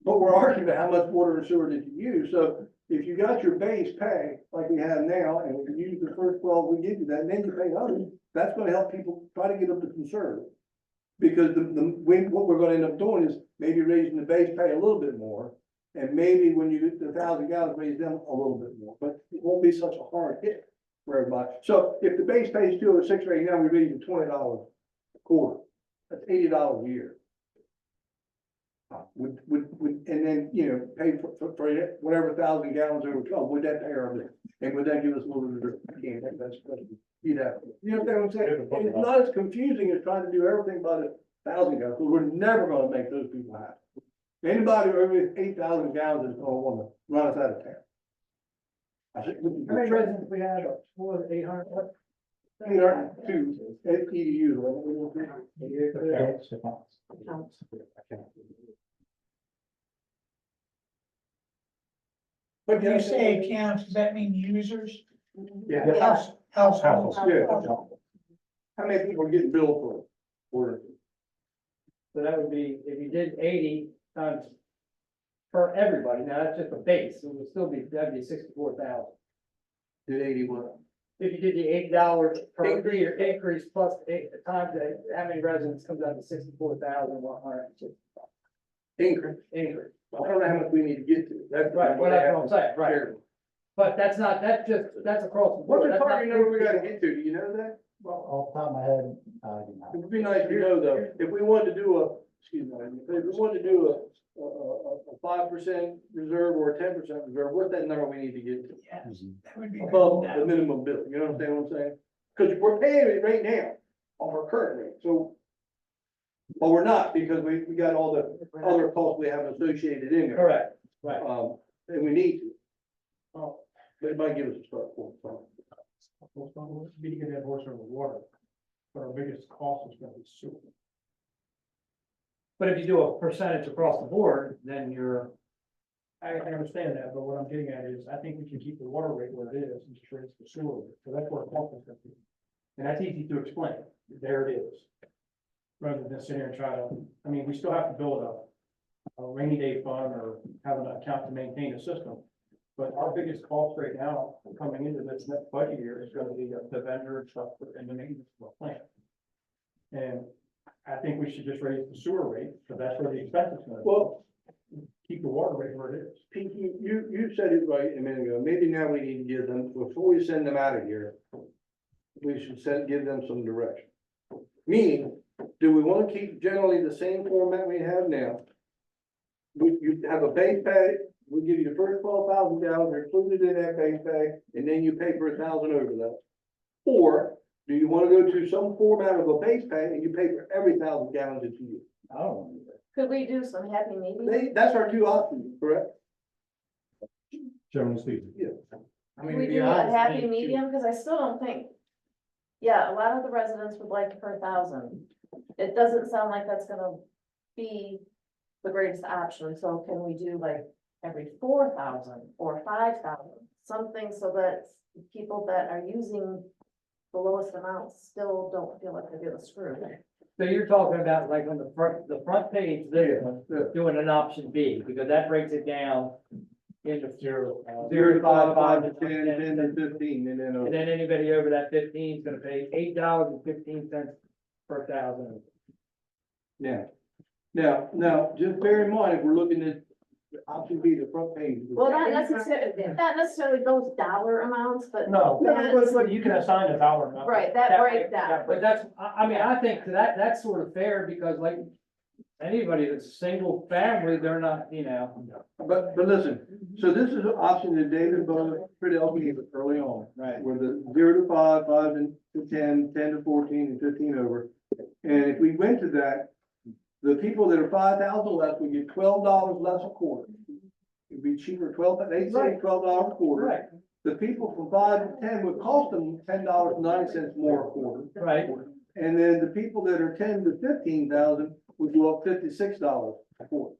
But we're arguing about how much water and sewer did you use. So if you got your base pay like we have now, and we use the first 12, we give you that, and then you pay others, that's gonna help people try to get them to conserve. Because what we're gonna end up doing is maybe raising the base pay a little bit more. And maybe when you get the 1,000 gallons, raise them a little bit more, but it won't be such a hard hit for everybody. So if the base pay is 206 right now, we raise it $20 a quarter. That's $80 a year. And then, you know, pay for whatever 1,000 gallons over 12, would that pay our bill? And would that give us a little bit of, again, that's, you know what I'm saying? And it's not as confusing as trying to do everything by the 1,000 gallons, because we're never gonna make those people happy. Anybody over 8,000 gallons is gonna wanna run us out of town. I think. How many residents we have? More than 800? 802 EDUs. When you say accounts, does that mean users? Yeah. Households. Yeah. How many people are getting billed for it? So that would be, if you did 80 times for everybody, now that's just a base, it would still be, that'd be 64,000. Did 81? If you did the $80 per year increase plus 8 times that, how many residents comes out to 64,160 Increase. increase. I don't know how much we need to get to. That's Right, well, that's what I'm saying, right. But that's not, that's across the board. What's the That's not target number we gotta 50. get to? Do you know that? Well, off the top of my head, I do not. It would be nice to know though, if we wanted to do if we wanted to do a 5% reserve or a 10% reserve, what's that number we need to get to? Yes, that would be. Above the minimum bill, you know what I'm saying? Cause we're paying it right now on our current rate, so. Well, we're not, because we got all the other costs we have associated in there. Correct, right. And we need to. But it might give us a start point, so. Be to get that horse over the water, but our biggest cost is gonna be sewer. But if you do a percentage across the board, then you're, I understand that, but what I'm getting at is, I think we should keep the water rate where it is and just raise the sewer rate, so that's where the cost is gonna be. And that's easy to explain, there it is. Rather than sit here and try to, I mean, we still have to build a rainy day fund or have an account to maintain a system. But our biggest cost right now, coming into this next budget year, is gonna be the vendor and stuff and the maintenance of the plant. And I think we should just raise the sewer rate, so that's where the expense is gonna be. Well, Keep the water rate where it is. Pete, you said it right a minute ago, maybe now we need to give them, before we send them out of here, we should give them some direction. Meaning, do we wanna keep generally the same format we have now? You have a base pay, we give you the first 12,000 gallons, they're included in that base pay, and then you pay for 1,000 over that. Or, do you wanna go to some format of a base pay and you pay for every 1,000 gallons that you use? I don't want to do that. Could we do some happy medium? That's our two options, correct? Generally speaking. Could we do a happy medium? Cause I still don't think. Yeah, a lot of the residents would like per thousand. It doesn't sound like that's gonna be the greatest option, so can we do like every 4,000 or 5,000? Something so that people that are using the lowest amounts still don't feel like they're getting screwed. So you're talking about like on the front page there, doing an option B, because that breaks it down into zero to 5 to 10, 10 to 15, and then. and then anybody over that 15 is gonna pay $8.15 per thousand. Yeah. Now, just bear in mind, if we're looking at option B, the front page. Well, not necessarily those dollar amounts, but. No, that's- but you can assign a dollar amount. Right, that breakdown. But that's, I mean, I think that's sort of fair, because like, anybody that's a single family, they're not, you know. But listen, so this is an option that David Friedel gave us early on. Right. With the 0 to 5, 5 to 10, 10 to 14, and 15 over. And if we went to that, the people that are 5,000 less would get $12 less a quarter. It'd be cheaper, they say $12 a quarter. Right. The people from 5 to 10 would cost them $10.90 more a quarter. Right. And then the people that are 10 to 15,000 would go up $56 a quarter.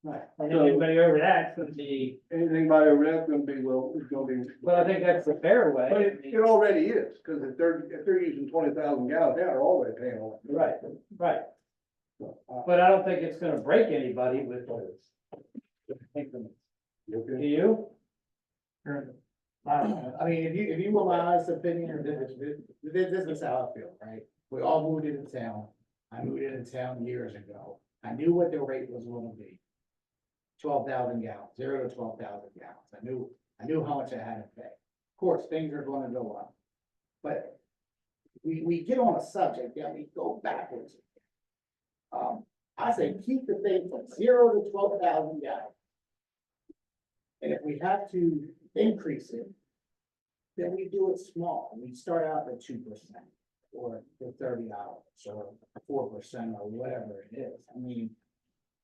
Right. And anybody over that's gonna be, Anything by over that's gonna be, well, it's gonna be. but I think that's the fair way. But it already is, because if they're using 20,000 gallons, they are already paying all that. Right, right. But I don't think it's gonna break anybody with those. Do you? I mean, if you want my honest opinion, this is how I feel, right? We all moved into town. I moved into town years ago. I knew what the rate was gonna be. 12,000 gallons, 0 to 12,000 gallons. I knew how much I had to pay. Of course, things are gonna go up. But we get on a subject, then we go backwards. I say keep the thing from 0 to 12,000 gallons. And if we have to increase it, then we do it small. We start out at 2% or the $30 or 4% or whatever it is. I mean,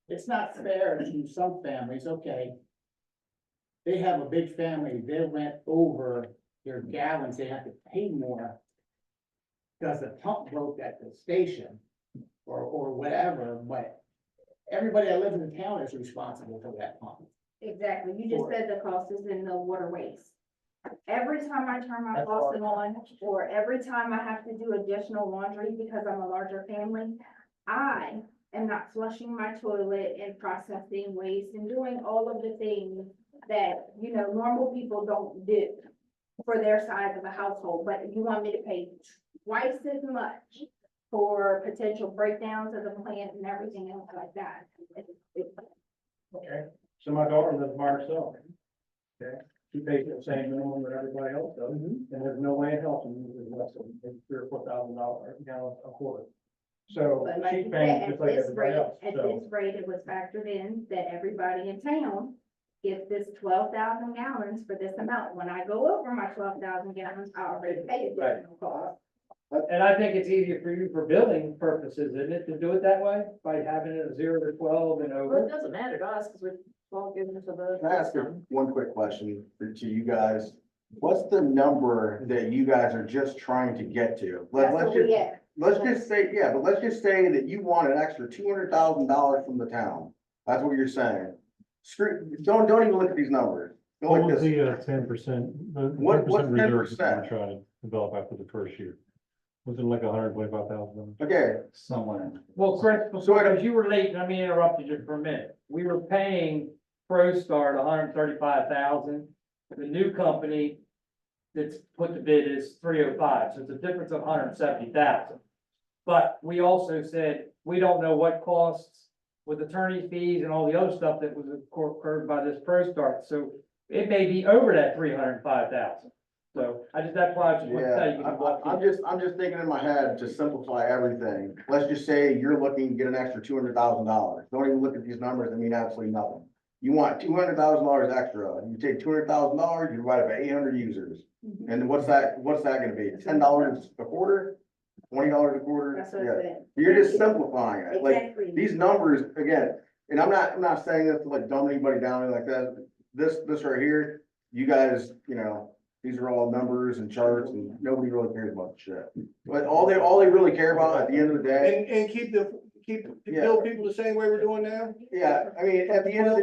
it's not fair to some families, okay. They have a big family, they went over their gallons, they have to pay more because the pump broke at the station or whatever, but everybody that lives in the town is responsible for that pump. Exactly, you just said the cost is in the waterways. Every time I turn my faucet on, or every time I have to do additional laundry because I'm a larger family, I am not flushing my toilet and processing waste and doing all of the things that, you know, normal people don't do for their size of a household, but you want me to pay twice as much for potential breakdowns of the plant and everything else like that. Okay, so my daughter lives by herself. Okay, she pays the same minimum that everybody else does, and there's no way in hell she uses less than maybe $3,000 or $4,000 gallons a quarter. So But like she's you paying said, just like everybody else, at so. this rate, it was factored in that everybody in town gets this 12,000 gallons for this amount. When I go over my 12,000 gallons, I already pay additional cost. And I think it's easier for you for billing purposes, isn't it, to do it that way, by having it 0 to 12 and Well, it over? doesn't matter to us, because we're all given to the. Can I ask you one quick question to you guys? What's the number that you guys are just trying to get to? Let's just say, yeah, but let's just say that you want an extra $200,000 from the town. That's what you're saying. Screw, don't even look at these numbers. Go What like was this. the 10%? What's reserve that 10%? we're trying to develop after the first year? Was it like $125,000? Okay, Somewhere. Well, Chris, So I don't- because you were late, let me interrupt you just for a minute. We were paying ProStar $135,000. The new company that's put the bid is 305, so it's a difference of $170,000. But we also said, we don't know what costs with attorney fees and all the other stuff that was incurred by this ProStar. So it may be over that 305,000. So that's why I just want to tell you. I'm just thinking in my head to simplify everything. Let's just say you're looking to get an extra $200,000. Don't even look at these numbers, they mean absolutely nothing. You want $200,000 extra, you take $200,000, you divide it by 800 users. And what's that gonna be? $10 a quarter? $20 a quarter? That's what I Yeah. said. You're just simplifying it, like, Exactly. these numbers, again, and I'm not saying this to like dumb anybody down or like that. This right here, you guys, these are all numbers and charts and nobody really cares about the shit. But all they really care about at the end of the day, And bill people the same way we're doing now? yeah, I mean, at the end of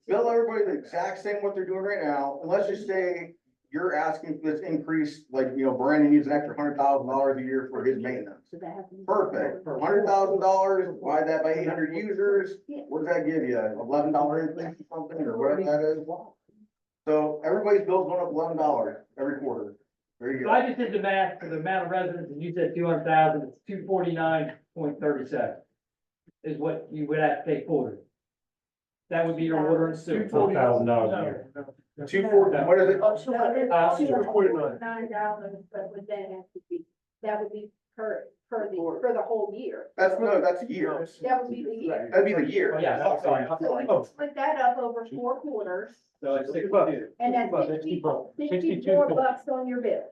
bill everybody the exact same what they're doing right now. And let's just say you're asking for this increase, like, Brandon needs an extra $100,000 a year for his maintenance. So that happens. Perfect, $100,000, divide that by 800 users, what does that give you? $11 increase or something, or whatever that is? So everybody's bill's going up $11 every quarter. There you So go. I just did the math for the amount of residents, and you said 200,000, it's 249.37. Is what you would have to pay for it. That would be your water and sewer. $4,000 a year. 240, what is it? Oh, so it is $249. $9, but would that have to be, that would be for the whole year. That's a year. That would be the year. That'd be the year. Oh, yeah, I'm sorry. So we can split that up over 4 quarters, So it's 62. and that's $64 bucks on your bill.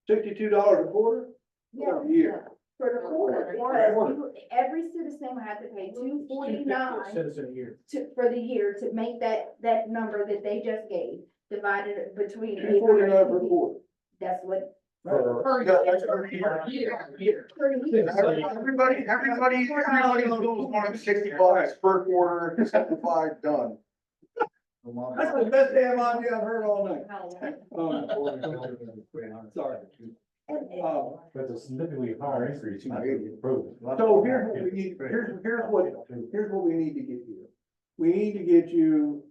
$62 a quarter? Yeah. Year. For the quarter, because every citizen will have to pay $249 Citizen a year. for the year to make that number that they just gave, divided between. $249 per quarter. That's what. Everybody's bills going up $60 per quarter, simplified, done. That's the best damn idea I've heard all night. Sorry. That's a significantly higher increase. So here's what we need, here's what we need to get you. We need to get you,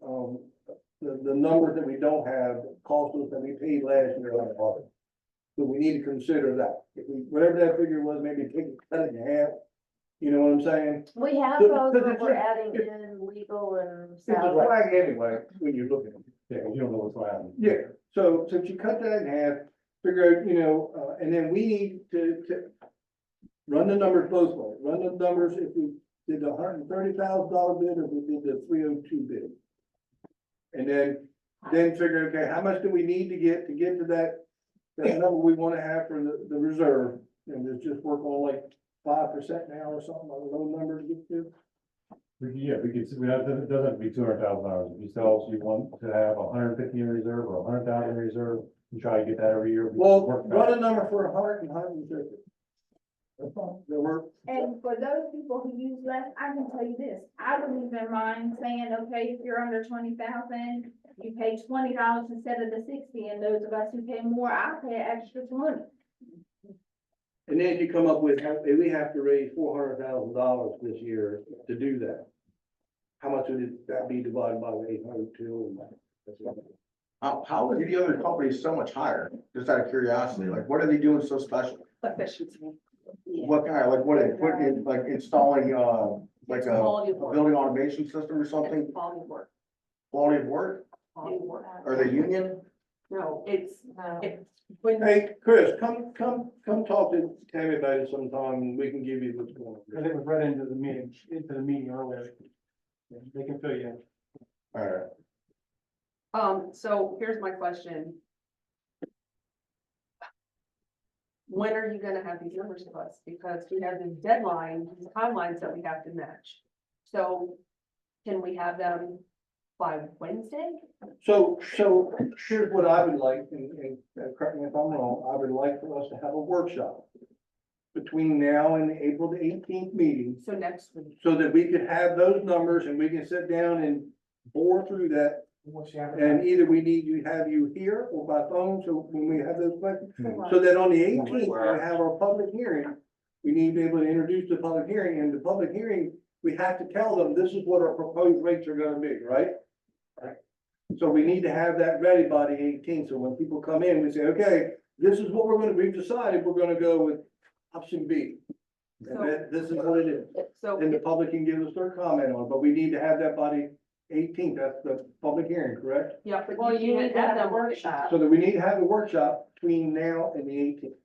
the numbers that we don't have, cost us that we paid last year on the audit. So we need to consider that. If we, whatever that figure was, maybe cut it in half. You know what I'm saying? We have So- those, because but it's we're just- adding in legal and It's a salary. flag anyway, when you're looking at it. Yeah, you don't know what's going to happen. Yeah, so since you cut that in half, figure out, and then we need to run the numbers both ways. Run the numbers if we did the $130,000 bid or if we did the 302 bid. And then figure, okay, how much do we need to get to that number we want to have for the reserve? And let's just work on like 5% now or something, a low number to get to. Yeah, it doesn't have to be $200,000. If you tell us you want to have 150 in reserve or 100,000 in reserve, you try to get that every year. Well, run a number for 100 and 150. That's fine, that work. And for those people who use less, I can tell you this, I wouldn't even mind saying, okay, if you're under 20,000, you pay $20 instead of the 60, and those of us who pay more, I'll pay an extra 20. And then you come up with, hey, we have to raise $400,000 this year to do that. How much would that be divided by 802? How is the other companies so much higher? Just out of curiosity, like, what are they doing so special? Efficiency. What kind, like, what are they putting in, like installing, like a Quality of work. building automation system or something? Quality of work. Quality of work? Quality of work. Are they union? No, it's, Hey, Chris, come talk to Tammy about it sometime and we can give you what's going I on. think we read into the meeting earlier. They can fill you in. All right. So here's my question. when are you gonna have these numbers to us? Because we have these deadlines, these timelines that we have to match. So can we have them by Wednesday? So here's what I would like, and correct me if I'm wrong, I would like for us to have a workshop between now and the April the 18th meeting, So next week. so that we could have those numbers and we can sit down and bore through that. And either we need to have you here or by phone, so when we have those questions, so that on the 18th, we have our public hearing. We need to be able to introduce the public hearing, and the public hearing, we have to tell them, this is what our proposed rates are gonna be, right? Right. So we need to have that ready by the 18th, so when people come in, we say, okay, this is what we've decided, we're gonna go with option B. And this is what it is, So, and the public can give us their comment on, it, but we need to have that by the 18th, that's the public hearing, correct? yeah, but Well, you can't need to have a them- workshop. So that we need to have a workshop between now and the 18th.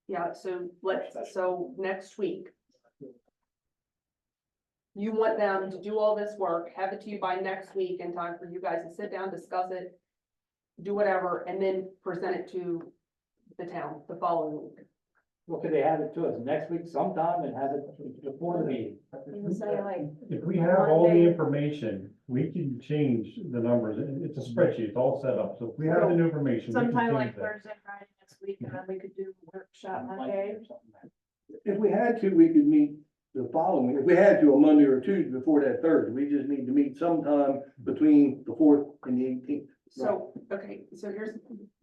Yeah, so next week. You want them to do all this work, have it to you by next week in time for you guys to sit down, discuss it. Do whatever, and then present it to the town the following week. Well, could they have it to us next week sometime and have it before the meeting? You can say like, If we have all the Monday. information, we can change the numbers. It's a spreadsheet, it's all set up. So if we have the new information, we can sometime change like that. Thursday, Friday next week, and then we could do a workshop Monday. If we had to, we could meet the following, if we had to, a Monday or Tuesday before that Thursday, we just need to meet sometime between the 4th and the 18th. So, okay, so here's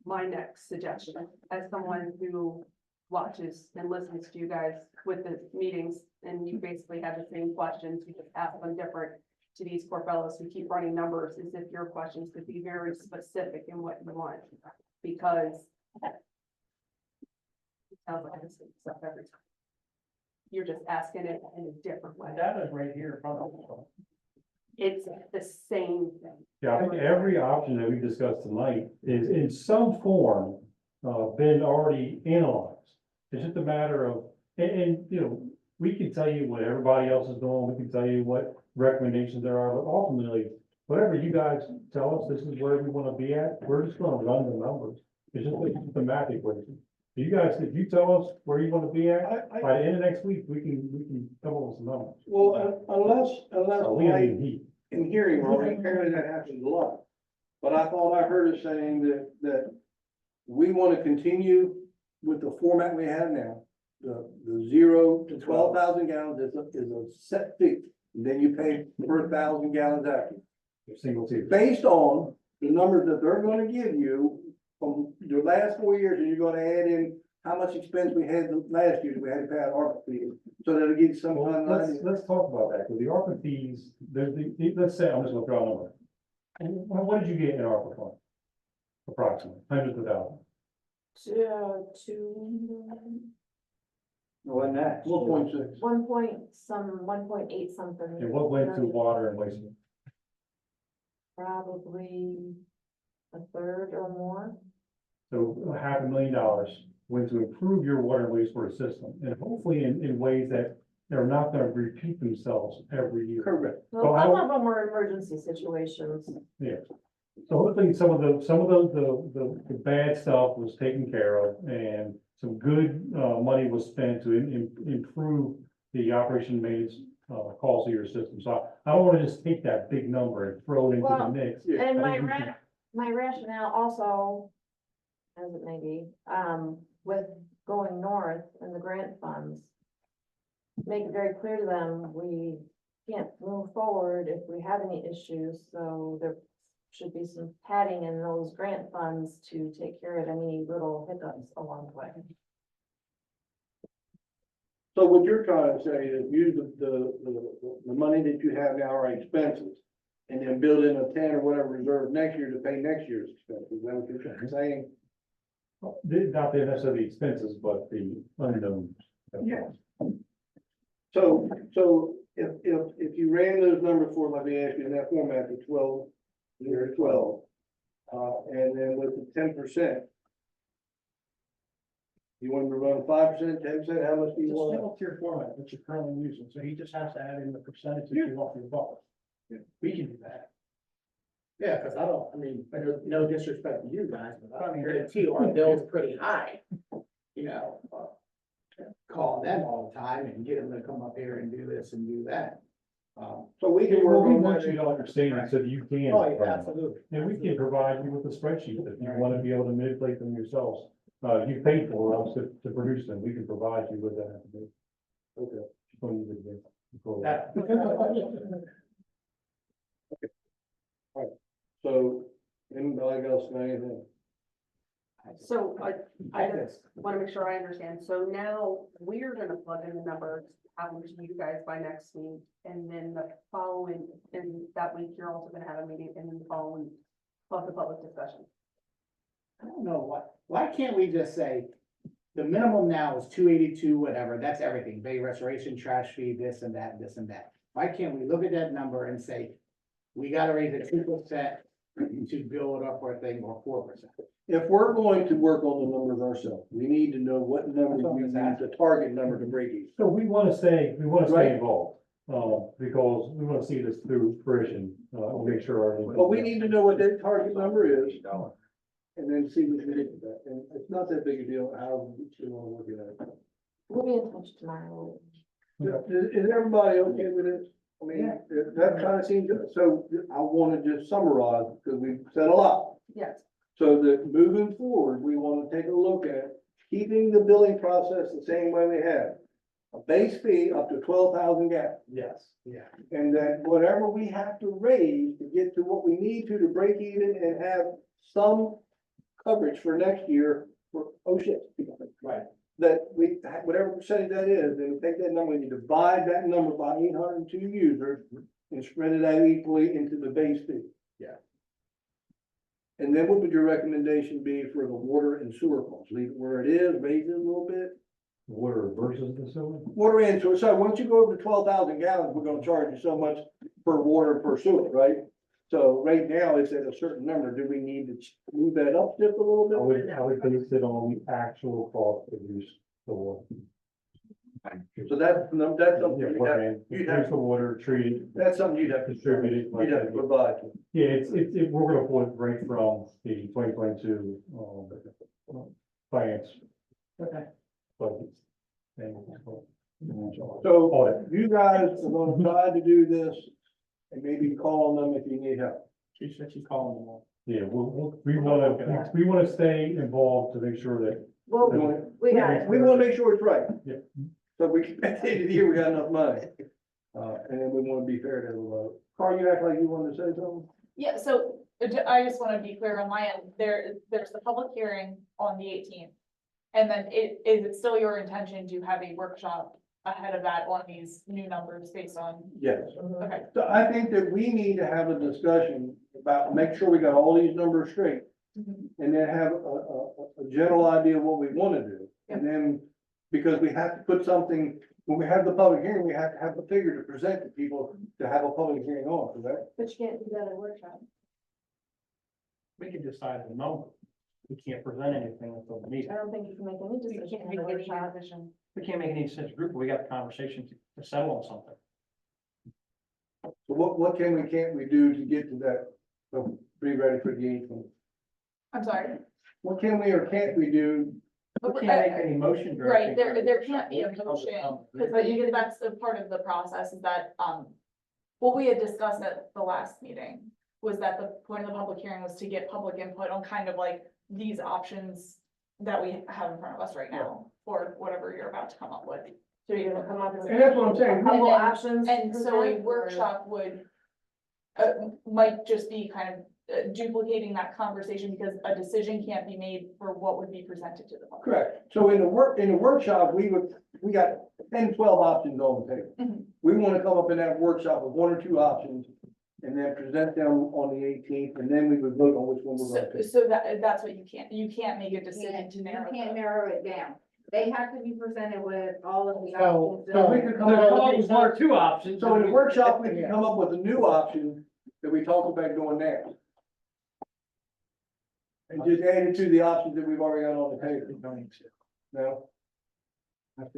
my next suggestion, as someone who watches and listens to you guys with the meetings, and you basically have the same questions, you just ask them different to these poor fellows who keep running numbers, is if your questions could be very specific in what you want, because it sounds like the same stuff every time. You're just asking it in a different way. Data's right here in front of us. It's the same thing. Yeah, I think every option that we discussed tonight is in some form, been already analyzed. It's just a matter of, you know, we can tell you what everybody else is doing, we can tell you what recommendations there are, but ultimately, whatever you guys tell us, this is where we wanna be at, we're just gonna run the numbers. It's just a math equation. You guys, if you tell us where you wanna be at, by the end of next week, we can come up with some numbers. Well, unless We I, need heat. in hearing wrong, apparently that happens a lot. But I thought I heard it saying that we want to continue with the format we have now. The 0 to 12,000 gallons is a set fee. And then you pay per 1,000 gallons after. Single tier. Based on the numbers that they're gonna give you from the last 4 years, and you're gonna add in how much expense we had the last year, we had to pay out ARPA fees. So that'll give you some Well, kind let's talk about that, because the ARPA fees, let's say, I'm just gonna throw a number. And what did you get in ARPA fund? Approximately, hundreds of thousands. 2 Well, that, 1.6. 1.8 something. And what went to million. water and wastewater? Probably a third or more. So $500,000 went to improve your water and wastewater system, and hopefully in ways that they're not gonna repeat themselves every year. Correct. So Well, I some don't- of them were emergency situations. Yeah. So hopefully some of the bad stuff was taken care of, and some good, money was spent to improve the operation and maintenance, cost of your system. So I don't wanna just take that big number and throw it into the Well, mix. Yeah. And I think we should- my rationale also, as it may be, with going north and the grant funds, make it very clear to them, we can't move forward if we have any issues, so there should be some padding in those grant funds to take care of any little hiccups along the way. So what you're trying to say is use the money that you have now are expenses. And then build in a 10 or whatever reserve next year to pay next year's expenses. Is that what you're saying? Not necessarily the expenses, but the unknowns. Yeah. So if you ran those numbers for, let me ask you in that format, the 12, 0 to 12, and then with the 10%, you want to run 5%, 10%, how much do you It's a want? single tier format that you're currently using, so he just has to add in the percentage that you want for your buffer. We can do that. Yeah, cause I mean, no disrespect to you guys, but I guarantee you our bill's pretty high. call them all the time and get them to come up here and do this and do that. So we can Well, work we on want that. you to understand it so that you can. Oh, yeah, absolutely. And we can provide you with a spreadsheet if you want to be able to manipulate them yourselves. You paid for us to produce them. We can provide you with that. Okay. What do you do? That- So, anybody else got anything? So I just want to make sure I understand. So now we're gonna plug in the numbers, have them to you guys by next week. And then the following, and that week, you're also gonna have a meeting and then the following of the public discussion. I don't know, why can't we just say, the minimum now is 282, whatever, that's everything, bay restoration, trash fee, this and that, this and that. Why can't we look at that number and say, we gotta raise it 2% to build up our thing, or 4%? If we're going to work on the numbers ourselves, we need to know what number we use, the target number to break even. So we want to stay Right. involved, because we want to see this through fruition, and make sure. But we need to know what that target number is, and then see what we get with that. And it's not that big a deal, how we want to work it out. We'll be in touch tomorrow. Is everybody okay with this? I mean, that kind of seems, so I want to just summarize, because we've said a lot. Yes. So that moving forward, we want to take a look at keeping the billing process the same way we have. A base fee up to 12,000 gallons. Yes, yeah. And that whatever we have to raise to get to what we need to break even and have some coverage for next year for, oh shit. Right. That we, whatever percentage that is, then we take that number and you divide that number by 802 users and spread it out equally into the base fee. Yeah. And then what would your recommendation be for the water and sewer costs? Leave it where it is, raise it a little bit? Water versus the sewer? Water and sewer, so once you go over 12,000 gallons, we're gonna charge you so much per water per sewer, right? So right now, it's at a certain number, do we need to move that up just a little bit? I would base it on the actual cost of use the water. So that's something Yeah, you'd have, use the water, treat it, that's something you'd have to distribute it. You'd have to provide. Yeah, we're gonna pull it right from the 2022, finance. Okay. Budget. And, So audit. you guys are gonna try to do this and maybe call on them if you need help. She said she's calling them all. Yeah, we wanna stay involved to make sure that. Well, we got it. We wanna make sure it's right. Yeah. So we, at the end of the year, we got enough money. And then we wanna be fair to everybody. Carl, you act like you wanted to say something? Yeah, so I just want to be clear on my end, there's the public hearing on the 18th. And then is it still your intention to have a workshop ahead of that on these new numbers based on? Yes. Okay, So I think that we need to have a discussion about, make sure we got all these numbers straight. And then have a general idea of what we wanna do. And then, because we have to put something, when we have the public hearing, we have to have a figure to present to people to have a public hearing on, correct? But you can't do that at a workshop. We can decide the number. We can't present anything until the meeting. I don't think you can make any we decision can't at a make any workshop. decision. We can't make any decision group, but we got the conversation to settle on something. So what can't we do to get to that, so be ready for the 18th? I'm sorry. What can we or can't we do? We can't make any motion. Right, there can't be a motion, because Because that's a part of the process is that, what we had discussed at the last meeting was that the point of the public hearing was to get public input on kind of like these options that we have in front of us right now, or whatever you're about to come up with. So you're gonna come up with. And that's what I'm saying. A couple And then- options. And to so a present, or- workshop would, might just be kind of duplicating that conversation because a decision can't be made for what would be presented to the public. Correct. So in the workshop, we got 10, 12 options on the table. Mhm. We want to come up in that workshop with one or two options and then present them on the 18th, and then we would vote on which one we're going to So, take. that's what you can't make a decision to narrow. You can't the- narrow it down. They have to be presented with all of the So- options. So we could come So up come up with, with one or two options. so in the workshop, we can come up with a new option that we talked about doing now. And just add it to the options that we've already got on the table. No?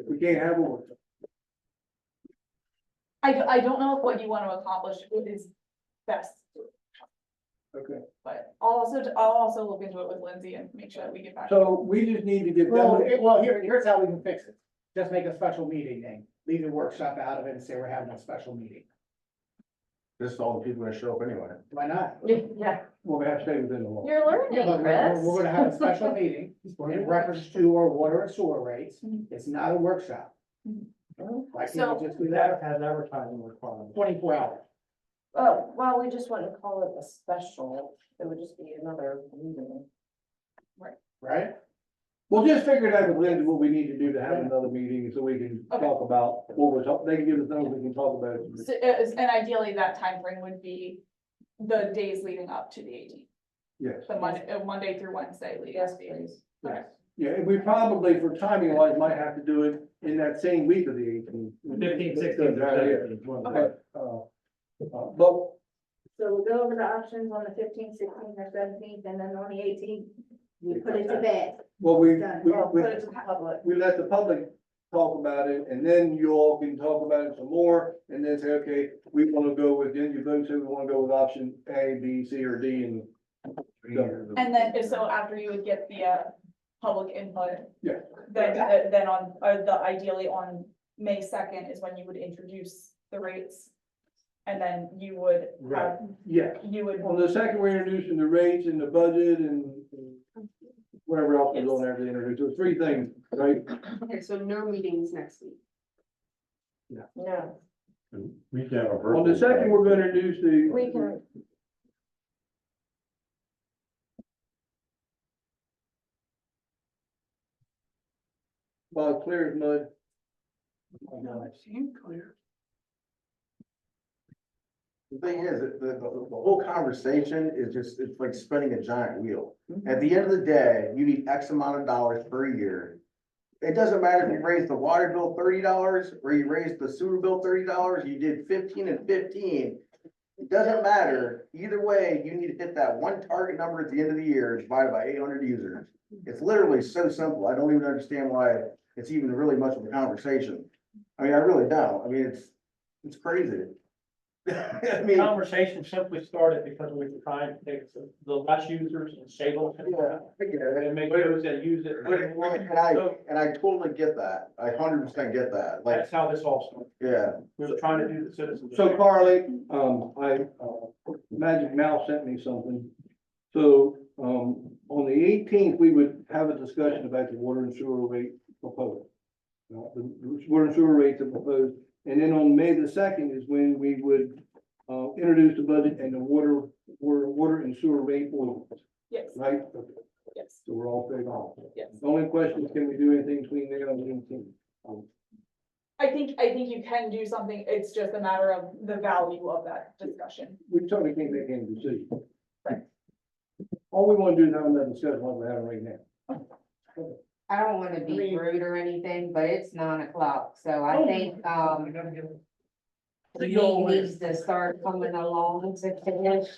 We can't have a workshop. I don't know if what you want to accomplish is best, Okay. but I'll also look into it with Lindsay and make sure that we get back. So we just need to get Well, them, here's how we can fix it. Just make a special meeting then, leave the workshop out of it and say we're having a special meeting. Just all the people that show up anyway. Why not? Yeah, well, we have to stay within the law. you're learning, But Chris. we're gonna have a special meeting in reference to our water and sewer rates. It's not a workshop. Why can't So- we just do that has advertising requirements. 24 hours? Oh, well, we just wouldn't call it a special, it would just be another meeting. Right? We'll just figure it out with Lindsay, what we need to do to have another meeting, so we can Okay. talk about what we're talking, they can give us numbers, we can talk about it. So, and ideally, that time frame would be the days leading up to the 18th, Yes, the Monday through Wednesday leading up to the 18th. Okay. yeah, and we probably, for timing wise, might have to do it in that same week of the 18th. 15th, 16th, or 17th. Okay, but So we'll go over the options on the 15th, 16th, or 17th, and then on the 18th, we put it to bed. well, we Done. Well, put it to the public. we let the public talk about it, and then you all can talk about it some more, and then say, okay, we wanna go with, then you vote, so we wanna go with option A, B, C, or D, and. And then, so after you would get the, public input. Yeah. Then on, ideally on May 2nd is when you would introduce the rates. And then you would have, Yeah, you would. on the second, we're introducing the rates and the budget and whatever else is on there to introduce, there's three things, right? Okay, so no meetings next week. No, We can have a On virtual. the second, we're gonna introduce the. we can, Well, clear as mud. No, it seemed clear. The thing is, the whole conversation is just, it's like spinning a giant wheel. At the end of the day, you need X amount of dollars per year. It doesn't matter if you raise the water bill $30, or you raise the sewer bill $30, you did 15 and 15. It doesn't matter. Either way, you need to hit that one target number at the end of the year divided by 800 users. It's literally so simple. I don't even understand why it's even really much of a conversation. I mean, I really don't. I mean, it's crazy. I The mean, conversation simply started because we were trying to take the less users and save them. yeah, I get it. And make those that use it. And I totally get that. I 100% get that. Like, That's how this all started. yeah. We were trying to do the citizens. So Carly, Magic Mouse sent me something. So, on the 18th, we would have a discussion about the water and sewer rate proposal. The water and sewer rates are proposed, and then on May the 2nd is when we would, introduce the budget and the water and sewer rate ordinance, Yes, right? Okay. yes, So we're all straight on. yes. The only question is, can we do anything between now and the 18th? I think you can do something, it's just a matter of the value of that discussion. We certainly can't make any decision. Right. All we want to do is have another discussion like we're having right now. I don't wanna be rude or anything, but it's 9 o'clock, so I think, the meeting needs to start coming along to finish.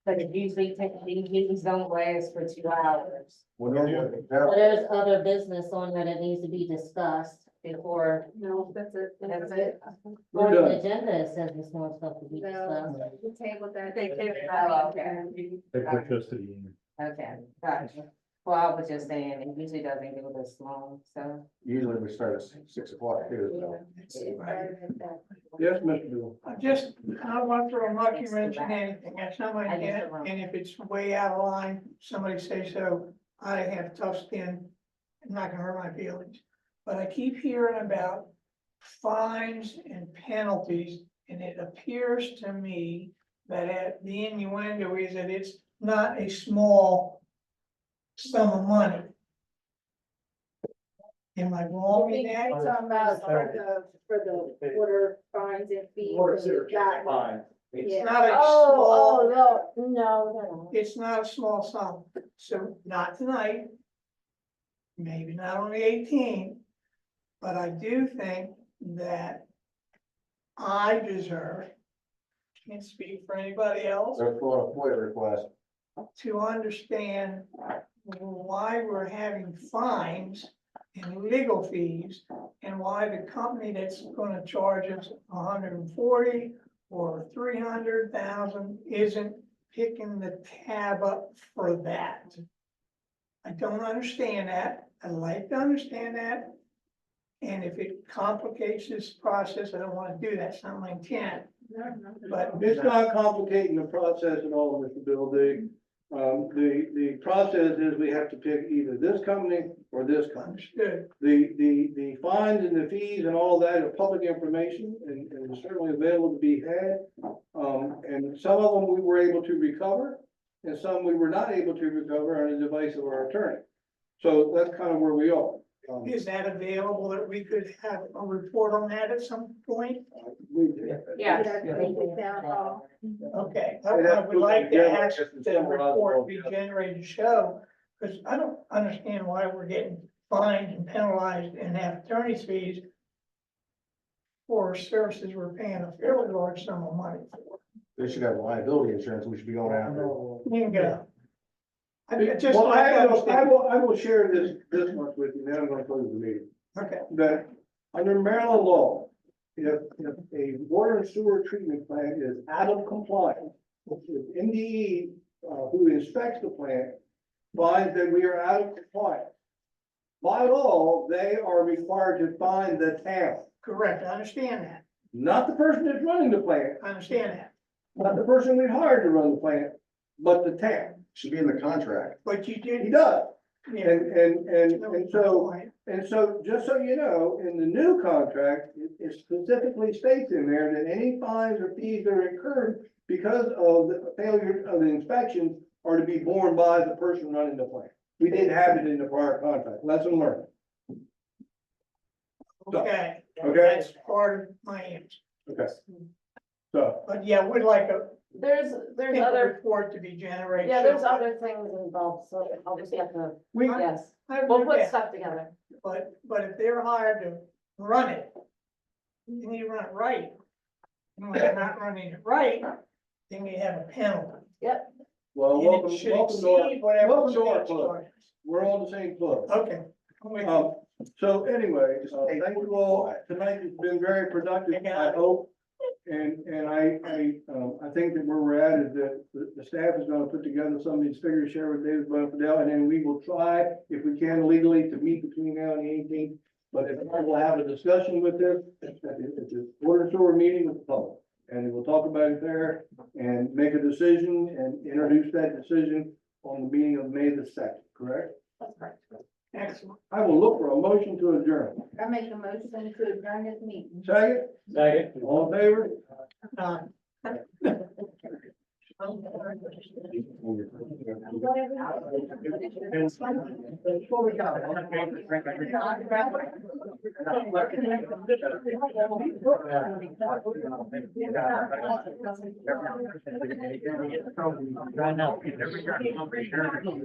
But it usually these meetings don't last for 2 hours. Well, normally, But there's other business on there that needs to be discussed before, No, that's it. That's it. We're on the done. agenda, it says there's more stuff to be discussed. No, we tabled that. They tabled Oh, okay. They push us to the end. Okay, gotcha. Well, I was just saying, it usually doesn't go this long, so. usually we start at 6 o'clock too, so. Yes, Mr. Bill. I don't want to throw a monkey wrench in anything, that's not my I just intent, don't know. and if it's way out of line, somebody say so. I have tough skin, I'm not gonna hurt my feelings. But I keep hearing about fines and penalties, and it appears to me that the innuendo is that it's not a small sum of money. Am I wrong in that? Talking about for the water fines and fees. Water that sewer we've got. fine. It's Yeah. not a oh, small, no, they're not. it's not a small sum, so not tonight. Maybe not on the 18th, but I do think that I deserve, can't speak for anybody else, They're for a FOIA request. to understand why we're having fines and legal fees, and why the company that's gonna charge us 140 or 300,000 isn't picking the tab up for that. I don't understand that. I'd like to understand that. And if it complicates this process, I don't wanna do that. It's not my intent. But It's not complicating the process at all, Mr. Bill. The process is we have to pick either this company or this company. understood. The fines and the fees and all that are public information and certainly available to be had. And some of them we were able to recover and some we were not able to recover on the advice of our attorney. So that's kind of where we are. Is that available that we could have a report on that at some point? Yeah. Okay, I would like to ask the report be generated to show, because I don't understand why we're getting fined and penalized and have attorney's fees for services we're paying a fairly large sum of money for. They should have liability insurance, we should be going after. Bingo. I just Well, like to I understand. will share this much with you, then I'm gonna close the meeting. Okay, That under Maryland law, if a water and sewer treatment plant is out of compliance, if MDE, who inspects the plant, finds that we are out of compliance, by law, they are required to fine the town, correct, I understand that, not the person that's running the plant, I understand that, not the person we hired to run the plant, but the town. Should be in the contract. but you He did. does. Yeah. And so, just so you know, in the new contract, it specifically states in there that any fines or fees that are incurred because of the failure of the inspection are to be borne by the person running the plant. We didn't have it in the prior contract. Lesson learned. Okay. Okay. That's part of my answer, Okay. So, but yeah, we'd like a There's a other, report to be generated. yeah, there's other things involved, so I'll just have to, We, yes, I we'll agree put with that. stuff together. But if they're hired to run it, you need to run it right. And when they're not running it right, then you have a penalty. well, And welcome, it should welcome to our, exceed whatever welcome to our the state club. charges. We're on the same club. Okay. I'm with you. So anyway, thank you all. Tonight has been very productive, I hope. And I think that where we're at is that the staff is gonna put together some of these figures, share with David Bonfidel, and then we will try, if we can legally, to meet between now and the 18th. But if not, we'll have a discussion with this, it's a water and sewer meeting with the public. And we'll talk about it there and make a decision and introduce that decision on the meeting of May the 2nd, correct? That's correct. Excellent. I will look for a motion to adjourn. I make a motion to adjourn this meeting. Second? Second. All in favor? Before we go.